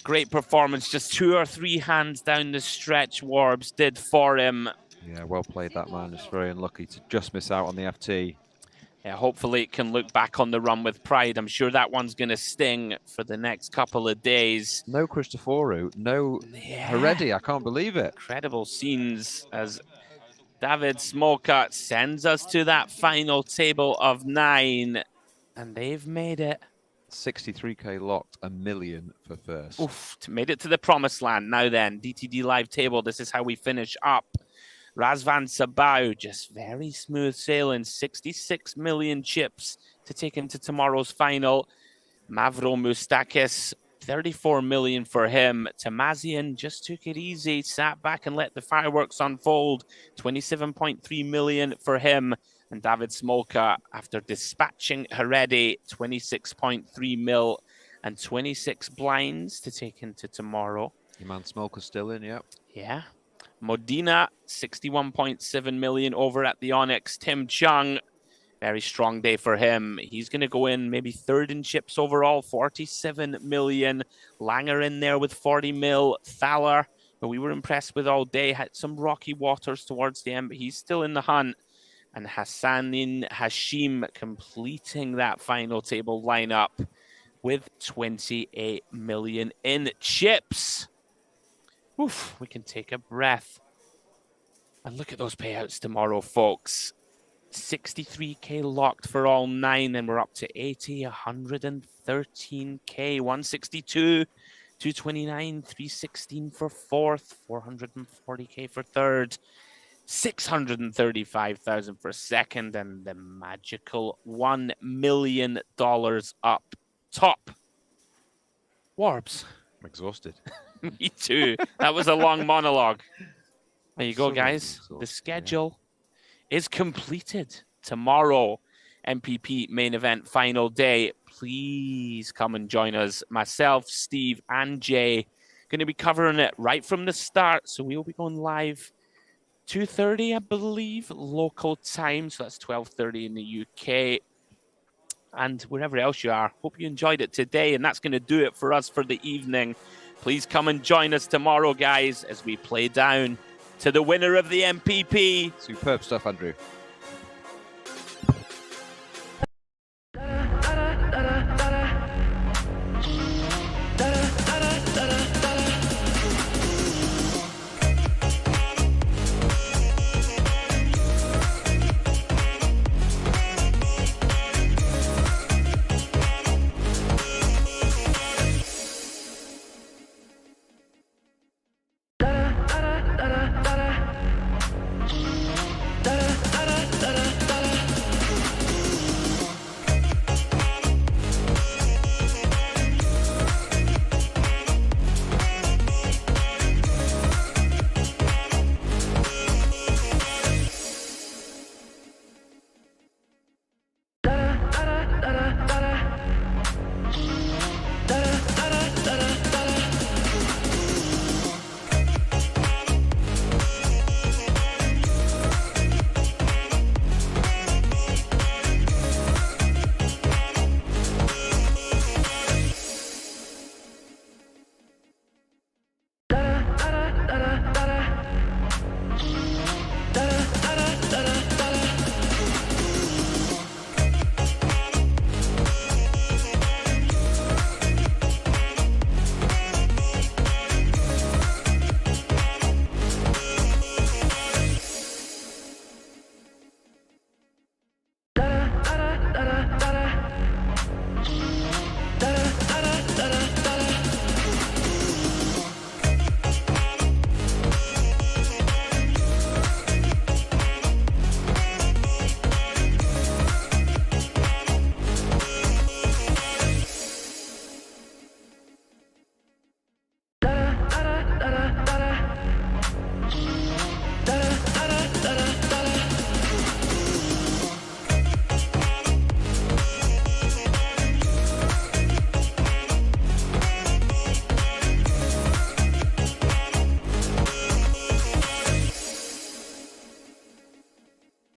Great performance. Just 2 or 3 hands down the stretch Warbs did for him. Yeah, well played, that man. Just very unlucky to just miss out on the FT. Yeah, hopefully it can look back on the run with pride. I'm sure that one's going to sting for the next couple of days. No Christoforu, no Heredi. I can't believe it. Incredible scenes as David Smolka sends us to that final table of 9. And they've made it. 63k locked, $1 million for first. Oof, made it to the promised land. Now then, DTD live table. This is how we finish up. Razvan Sabau, just very smooth sailing. 66 million chips to take into tomorrow's final. Mavro Mustakis, 34 million for him. Tamazian just took it easy, sat back and let the fireworks unfold. 27.3 million for him. And David Smolka, after dispatching Heredi, 26.3 mil and 26 blinds to take into tomorrow. Your man Smolka's still in, yeah. Yeah. Modena, 61.7 million over at the Onyx. Tim Chung, very strong day for him. He's going to go in maybe 3rd in chips overall, 47 million. Langer in there with 40 mil. Thaler, who we were impressed with all day, had some rocky waters towards the end, but he's still in the hunt. And Hassanin Hashim completing that final table lineup with 28 million in chips. Oof, we can take a breath. And look at those payouts tomorrow, folks. 63k locked for all 9, and we're up to 80, 113k, 162, 229, 316 for 4th, 440k for 3rd, 635,000 for 2nd, and the magical $1 million up top. Warbs. I'm exhausted. Me too. That was a long monologue. There you go, So guys. exhausted, The schedule is completed tomorrow. MPP main event final day. Please come and join us. Myself, Steve, and Jay going to be covering it right from the start. So we will be going live 2:30, I believe, local time. So that's 12:30 in the UK. And wherever else you are, hope you enjoyed it today. And that's going to do it for us for the evening. Please come and join us tomorrow, guys, as we play down to the winner of the MPP. Superb stuff, Andrew.